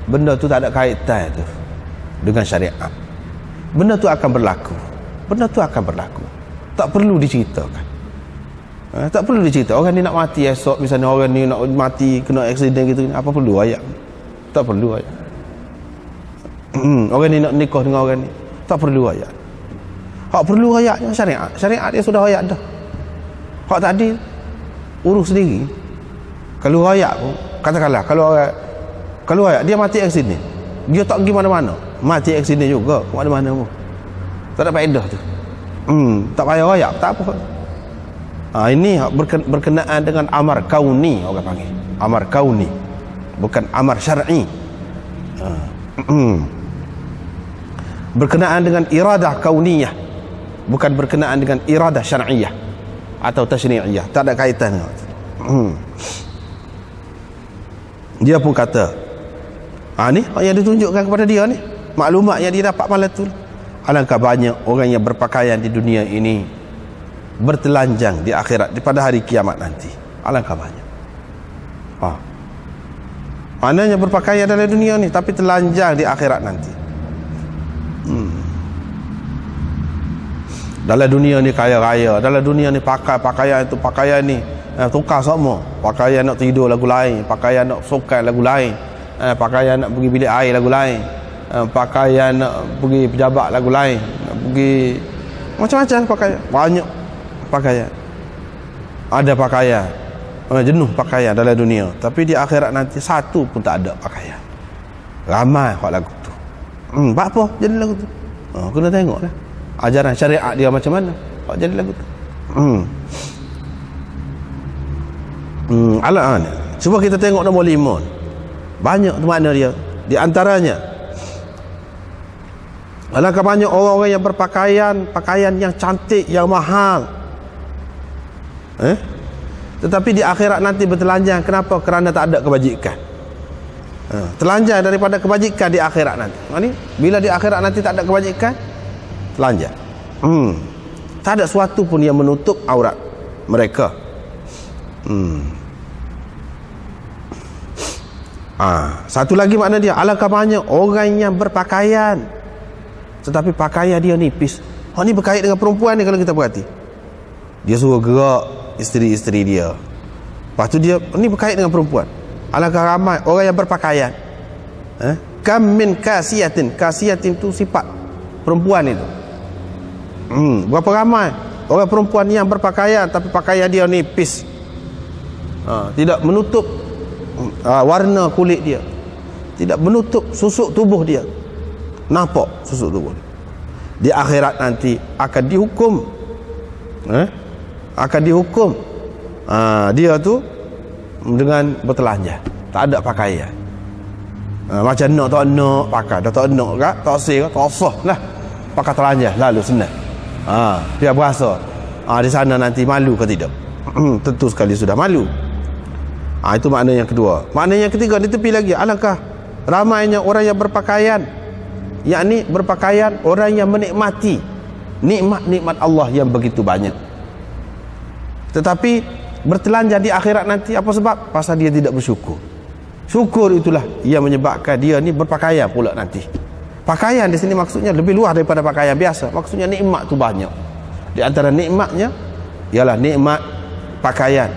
benda tu tak ada kaitan tu dengan syariat. Benda tu akan berlaku. Tak perlu diceritakan. Tak perlu dicerita. Orang ni nak mati esok, misalnya orang ni nak mati kena aksiden gitu, apa perlu ayat? Tak perlu ayat. Orang ni nak nikah dengan orang ni, tak perlu ayat. Hak perlu ayatnya syariat. Syariat dia sudah ayat dah. Hak tadi urus sendiri. Kalau ayat pun, katakanlah kalau ayat dia mati aksiden, dia tak pergi mana-mana, mati aksiden juga mana-mana pun, tak ada faedah tu. Tak payah ayat, tak apa. Ini berkenaan dengan amar kauni, orang panggil amar kauni, bukan amar syar'i. Berkenaan dengan iradah kauniyah, bukan berkenaan dengan iradah syar'iyah atau tashri'iyah, tak ada kaitan. Dia pun kata, ni yang ditunjukkan kepada dia ni, maklumat yang dia dapat malam tu. Alangkah banyak orang yang berpakaian di dunia ini bertelanjang di akhirat, pada hari kiamat nanti. Alangkah banyak. Maknanya berpakaian dalam dunia ni tapi telanjang di akhirat nanti. Dalam dunia ni kaya raya, dalam dunia ni pakaian itu, pakaian ni tukar semua. Pakaian nak tidur lagu lain, pakaian nak sokan lagu lain, pakaian nak pergi bilik air lagu lain, pakaian nak pergi pejabat lagu lain, nak pergi macam-macam pakaian, banyak pakaian, ada pakaian, jenuh pakaian dalam dunia, tapi di akhirat nanti satu pun tak ada pakaian. Ramai hak lagu tu. Buat apa jadi lagu tu? Kena tengok lah ajaran syariat dia macam mana hak jadi lagu tu. Alah, cuba kita tengok nombor 5. Banyak tu makna dia. Di antaranya, alangkah banyak orang-orang yang berpakaian pakaian yang cantik, yang mahal, tetapi di akhirat nanti bertelanjang. Kenapa? Kerana tak ada kebajikan. Telanjang daripada kebajikan di akhirat nanti. Bila di akhirat nanti tak ada kebajikan, telanjang. Tak ada sesuatu pun yang menutup aurat mereka. Satu lagi makna dia, alangkah banyak orang yang berpakaian tetapi pakaian dia nipis. Ni berkait dengan perempuan ni. Kalau kita perhati, dia suruh gerak isteri-isteri dia, lepas tu dia ni berkait dengan perempuan. Alangkah ramai orang yang berpakaian, kam min kasiyatin. Kasiyatin tu sifat perempuan itu. Berapa ramai orang perempuan yang berpakaian tapi pakaian dia nipis, tidak menutup warna kulit dia, tidak menutup susuk tubuh dia, nampak susuk tubuh dia. Di akhirat nanti akan dihukum, dia tu dengan bertelanjang, tak ada pakaian. Macam nak tak nak pakai, dah tak nak kat, tak sih kat, tak sah lah pakai telanjang lalu senang. Dia berasa di sana nanti malu ke tidak? Tentu sekali sudah malu. Itu makna yang kedua. Makna yang ketiga, di tepi lagi, alangkah ramainya orang yang berpakaian, yakni berpakaian orang yang menikmati nikmat-nikmat Allah yang begitu banyak, tetapi bertelanjang di akhirat nanti. Apa sebab? Pasal dia tidak bersyukur. Syukur itulah yang menyebabkan dia ni berpakaian pula nanti. Pakaian di sini maksudnya lebih luas daripada pakaian biasa. Maksudnya nikmat tu banyak. Di antara nikmatnya ialah nikmat pakaian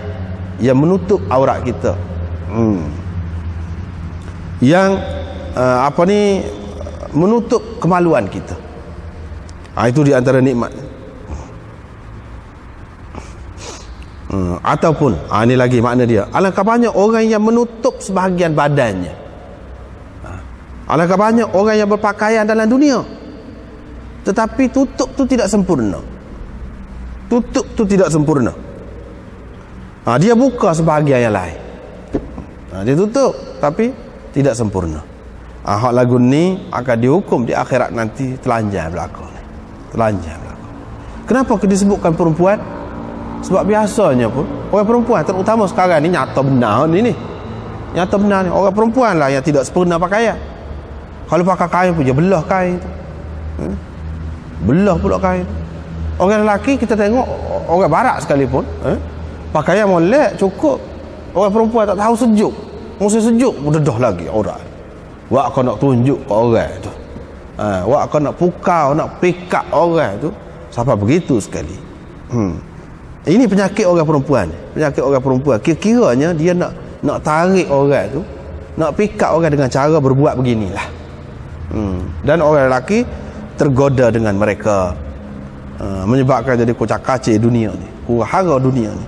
yang menutup aurat kita, yang menutup kemaluan kita. Itu di antara nikmat. Ataupun ini lagi makna dia, alangkah banyak orang yang menutup sebahagian badannya. Alangkah banyak orang yang berpakaian dalam dunia, tetapi tutup tu tidak sempurna. Tutup tu tidak sempurna. Dia buka sebahagian yang lain. Dia tutup tapi tidak sempurna. Hak lagu ni akan dihukum di akhirat nanti telanjang belaka ni. Telanjang belaka. Kenapa disebutkan perempuan? Sebab biasanya pun orang perempuan, terutama sekarang ni, nyata benar ni. Nyata benar ni, orang perempuan lah yang tidak sempurna pakaian. Kalau pakai kain pun dia belah kain tu. Belah pula kain. Orang lelaki kita tengok, orang barat sekalipun, pakaian molek cukup. Orang perempuan tak tahu sejuk. Musim sejuk berdedah lagi orang. Wak kau nak tunjuk ke orang tu. Wak kau nak pukau, nak pick up orang tu. Sampai begitu sekali. Ini penyakit orang perempuan. Penyakit orang perempuan. Kira-kiranya dia nak tarik orang tu, nak pick up orang dengan cara berbuat beginilah. Dan orang lelaki tergoda dengan mereka, menyebabkan jadi kocak-kacir dunia ni, huru-hara dunia ni,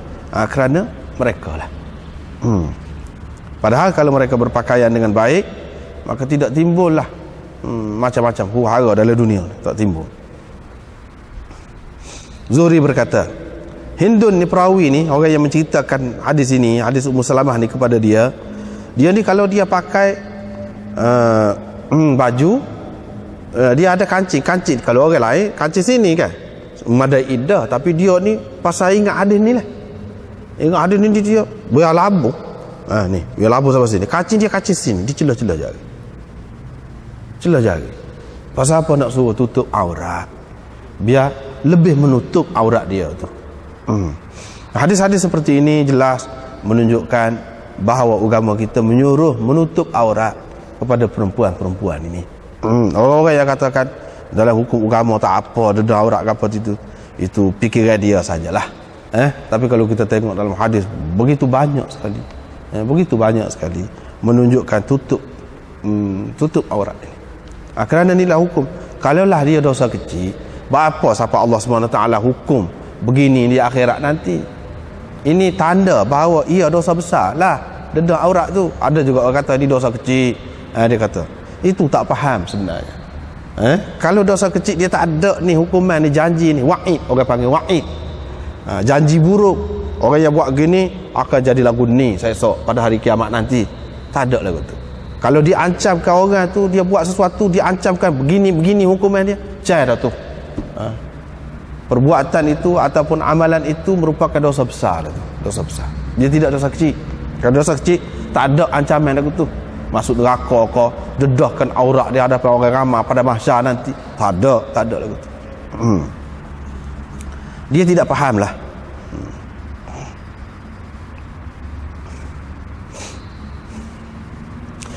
kerana mereka lah. Padahal kalau mereka berpakaian dengan baik, maka tidak timbullah macam-macam huru-hara dalam dunia ni, tak timbul. Zuhri berkata, Hindun ni perawi ni, orang yang menceritakan hadis ini, hadis Ummu Salamah ni kepada dia ni kalau dia pakai baju, dia ada kancing. Kalau orang lain kancing sini kan madai iddah, tapi dia ni pasal ingat hadis ni lah. Ingat hadis ni dia biar labu. Ni biar labu sampai sini. Kancing dia kancing sini, di celah-celah jari. Celah jari. Pasal apa nak suruh tutup aurat? Biar lebih menutup aurat dia tu. Hadis-hadis seperti ini jelas menunjukkan bahawa agama kita menyuruh menutup aurat kepada perempuan-perempuan ini. Orang-orang yang katakan dalam hukum agama tak apa, dedah aurat ke apa itu fikiran dia sajalah. Tapi kalau kita tengok dalam hadis, begitu banyak sekali, begitu banyak sekali menunjukkan tutup aurat ini. Kerana inilah hukum. Kalaulah dia dosa kecil, Apa siapa Allah SWT hukum begini di akhirat nanti? Ini tanda bahawa ia dosa besar lah. Dedah aurat tu. Ada juga orang kata ini dosa kecil. Dia kata itu tak faham sebenarnya. Kalau dosa kecil dia tak ada ni hukuman ni, janji ni, wa'id, orang panggil wa'id. Janji buruk, orang yang buat gini akan jadi lagu ni saya esok pada hari kiamat nanti. Tak ada lagu tu. Kalau dia ancamkan orang tu, dia buat sesuatu, dia ancamkan begini hukuman dia, jangan dah tu. Perbuatan itu ataupun amalan itu merupakan dosa besar. Dosa besar. Dia tidak dosa kecil. Kalau dosa kecil tak ada ancaman lagu tu. Masuk neraka ke, dedahkan aurat di hadapan orang ramai pada mahsyar nanti. Tak ada lagu tu. Dia tidak faham lah.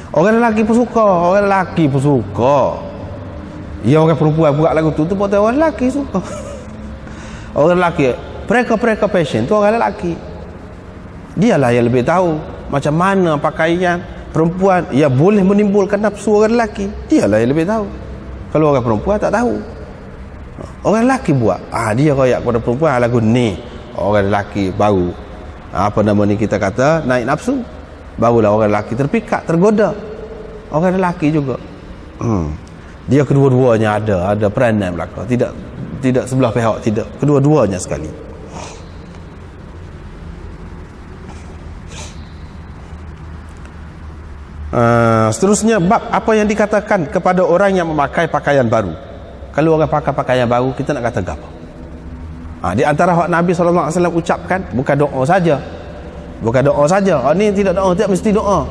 Orang lelaki pun suka. Ya, orang perempuan buat lagu tu pun orang lelaki suka. Orang lelaki mereka passion tu orang lelaki. Dialah yang lebih tahu macam mana pakaian perempuan yang boleh menimbulkan nafsu orang lelaki. Dialah yang lebih tahu. Kalau orang perempuan tak tahu. Orang lelaki buat, dia royak kepada perempuan lagu ni. Orang lelaki baru apa nama ni, kita kata naik nafsu. Barulah orang lelaki terpikat, tergoda. Orang lelaki juga. Dia kedua-duanya ada peranan belaka. Tidak sebelah pihak, tidak. Kedua-duanya sekali. Seterusnya bab apa yang dikatakan kepada orang yang memakai pakaian baru. Kalau orang pakai pakaian baru, kita nak kata apa? Di antara hak Nabi SAW ucapkan, bukan doa saja. Ni tidak doa, tidak mesti doa.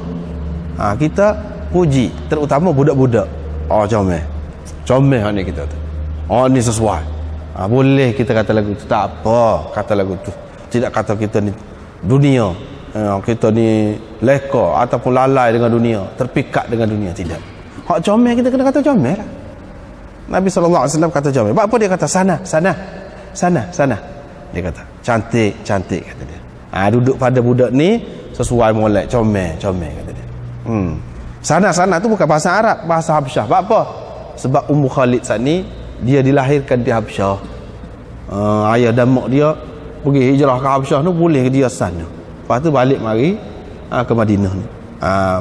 Kita puji, terutama budak-budak. Comel ni kita tu. Ni sesuai. Boleh kita kata lagu tu. Tak apa kata lagu tu. Tidak kata kita ni dunia, kita ni leka ataupun lalai dengan dunia, terpikat dengan dunia. Tidak. Hak comel kita kena kata comel lah. Nabi SAW kata comel. Apa dia kata? Sana. Dia kata cantik kata dia. Duduk pada budak ni sesuai molek, comel kata dia. Sana tu bukan bahasa Arab, bahasa Habsyah. Apa? Sebab Ummu Khalid saat ni dia dilahirkan di Habsyah. Ayah dan mak dia pergi hijrah ke Habsyah tu, boleh dia sana. Lepas tu balik mari ke Madinah ni.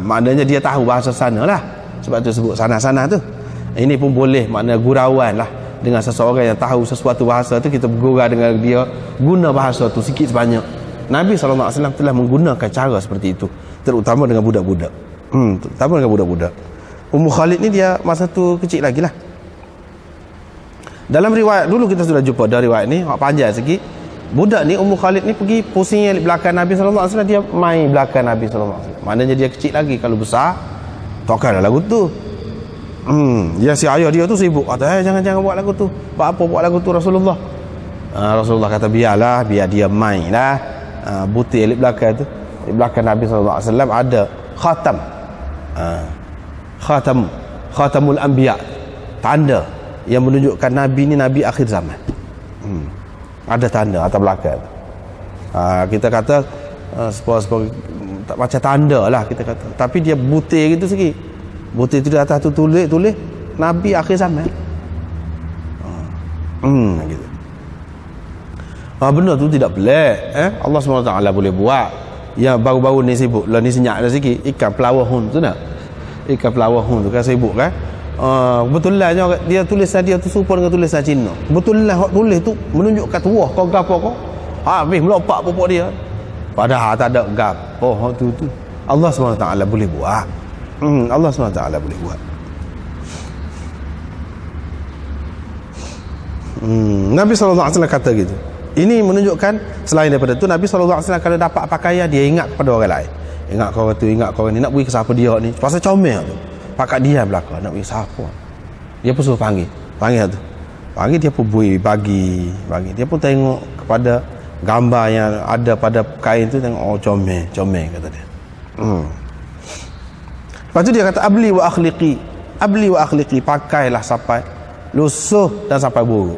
Maknanya dia tahu bahasa sana lah. Sebab tu sebut sana tu. Ini pun boleh, makna gurauan lah. Dengan seseorang yang tahu sesuatu bahasa tu, kita bergurau dengan dia, guna bahasa tu sikit sebanyak. Nabi SAW telah menggunakan cara seperti itu, terutama dengan budak-budak. Ummu Khalid ni dia masa tu kecil lagi lah. Dalam riwayat dulu kita sudah jumpa dah riwayat ni, panjang sikit. Budak ni, Ummu Khalid ni pergi pusing belakang Nabi SAW. Dia main belakang Nabi SAW. Maknanya dia kecil lagi. Kalau besar, takkanlah lagu tu. Dia si ayah dia tu sibuk kata, jangan buat lagu tu. Apa buat lagu tu Rasulullah? Rasulullah kata biar dia main lah. Butir di belakang tu, di belakang Nabi SAW ada khatam. Khatamul anbiya, tanda yang menunjukkan Nabi ni Nabi akhir zaman. Ada tanda atas belakang. Kita kata tak macam tanda lah kita kata, tapi dia butir gitu sikit. Butir tu di atas tu tulis Nabi akhir zaman. Gitu. Benda tu tidak pelik. Allah SWT boleh buat. Yang baru-baru ni sibuk lah, ni senyap dah sikit, ikan pelawahun tu nak. Ikan pelawahun tu kan sibuk kan. Betul lah dia tulisan dia tu serupa dengan tulisan Cina. Betul lah hak tulis tu menunjukkan tuah kau gapo kau. Habis melompat pokok dia. Padahal tak ada gapo hak tu. Allah SWT boleh buat. Allah SWT boleh buat. Nabi SAW kata gitu. Ini menunjukkan selain daripada itu, Nabi SAW kalau dapat pakaian, dia ingat kepada orang lain. Ingat kau tu, ingat kau ni, nak pergi ke siapa dia ni. Pasal comel tu. Pakat dia belakang, nak pergi siapa. Dia pun suruh panggil tu. Panggil dia pun bagi. Dia pun tengok kepada gambar yang ada pada kain tu, tengok comel kata dia. Lepas tu dia kata abli wa akhliqi, pakailah sampai lusuh dan sampai buruk.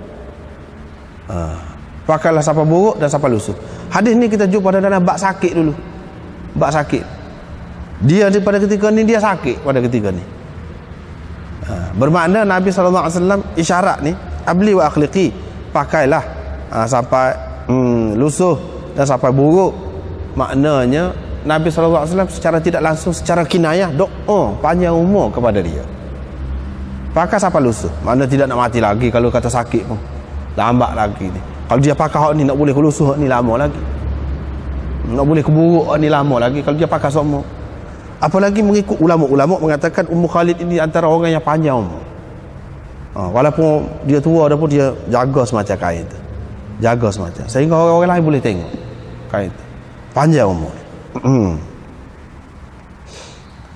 Pakailah sampai buruk dan sampai lusuh. Hadis ni kita jumpa dalam bab sakit dulu. Bab sakit. Dia pada ketika ni dia sakit pada ketika ni. Bermakna Nabi SAW isyarat ni abli wa akhliqi, pakailah sampai lusuh dan sampai buruk. Maknanya Nabi SAW secara tidak langsung, secara kinayah doa panjang umur kepada dia. Pakai sampai lusuh, makna tidak nak mati lagi. Kalau kata sakit pun lambat lagi ni. Kalau dia pakai hak ni nak boleh ke lusuh ni lama lagi, nak boleh ke buruk ni lama lagi kalau dia pakai semua. Apalagi mengikut ulama-ulama mengatakan Ummu Khalid ini antara orang yang panjang umur. Walaupun dia tua dah pun dia jaga semacam kain tu, jaga semacam sehingga orang-orang lain boleh tengok kain tu panjang umur.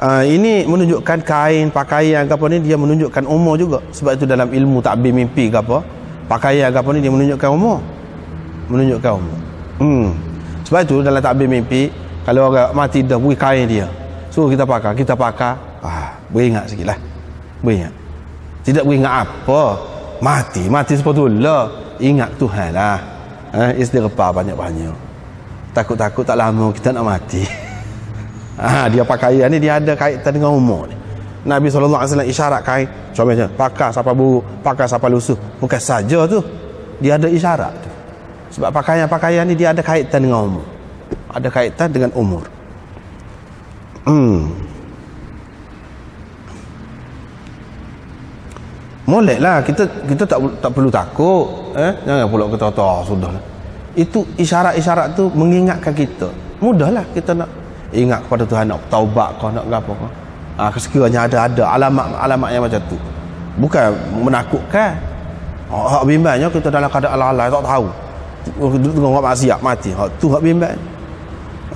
Ini menunjukkan kain, pakaian ke apa ni, dia menunjukkan umur juga. Sebab itu dalam ilmu takbir mimpi ke apa, pakaian ke apa ni, dia menunjukkan umur, menunjukkan umur. Sebab itu dalam takbir mimpi, kalau orang mati dah beri kain dia, suruh kita pakai, beringat sikit lah, beringat. Tidak beringat apa, mati sepatutnya ingat Tuhan lah. Istighfar banyak-banyak, takut-takut tak lama kita nak mati. Dia pakaian ni dia ada kaitan dengan umur ni. Nabi SAW isyarat kain, contohnya pakai sampai buruk, pakai sampai lusuh. Bukan saja tu, dia ada isyarat tu. Sebab pakaian ni dia ada kaitan dengan umur, ada kaitan dengan umur. Moleklah kita tak perlu takut. Jangan pula kita sudah lah. Itu isyarat-isyarat tu mengingatkan kita. Mudahlah kita nak ingat kepada Tuhan, nak taubat kau, nak apa kau. Sekiranya ada alamat yang macam tu. Bukan menakutkan. Hak bimbangnya kita dalam keadaan lalai tak tahu. Duduk tengok maksiat mati. Hak tu hak bimbang.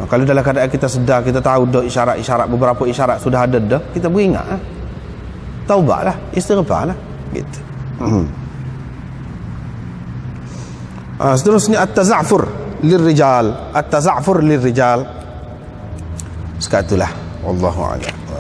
Kalau dalam keadaan kita sedar, kita tahu dah isyarat-isyarat, beberapa isyarat sudah ada dah, kita beringat. Taubatlah, istighfarlah gitu. Seterusnya at-taza'fur lirrijal. At-taza'fur lirrijal. Sekatulah wallahu a'lam.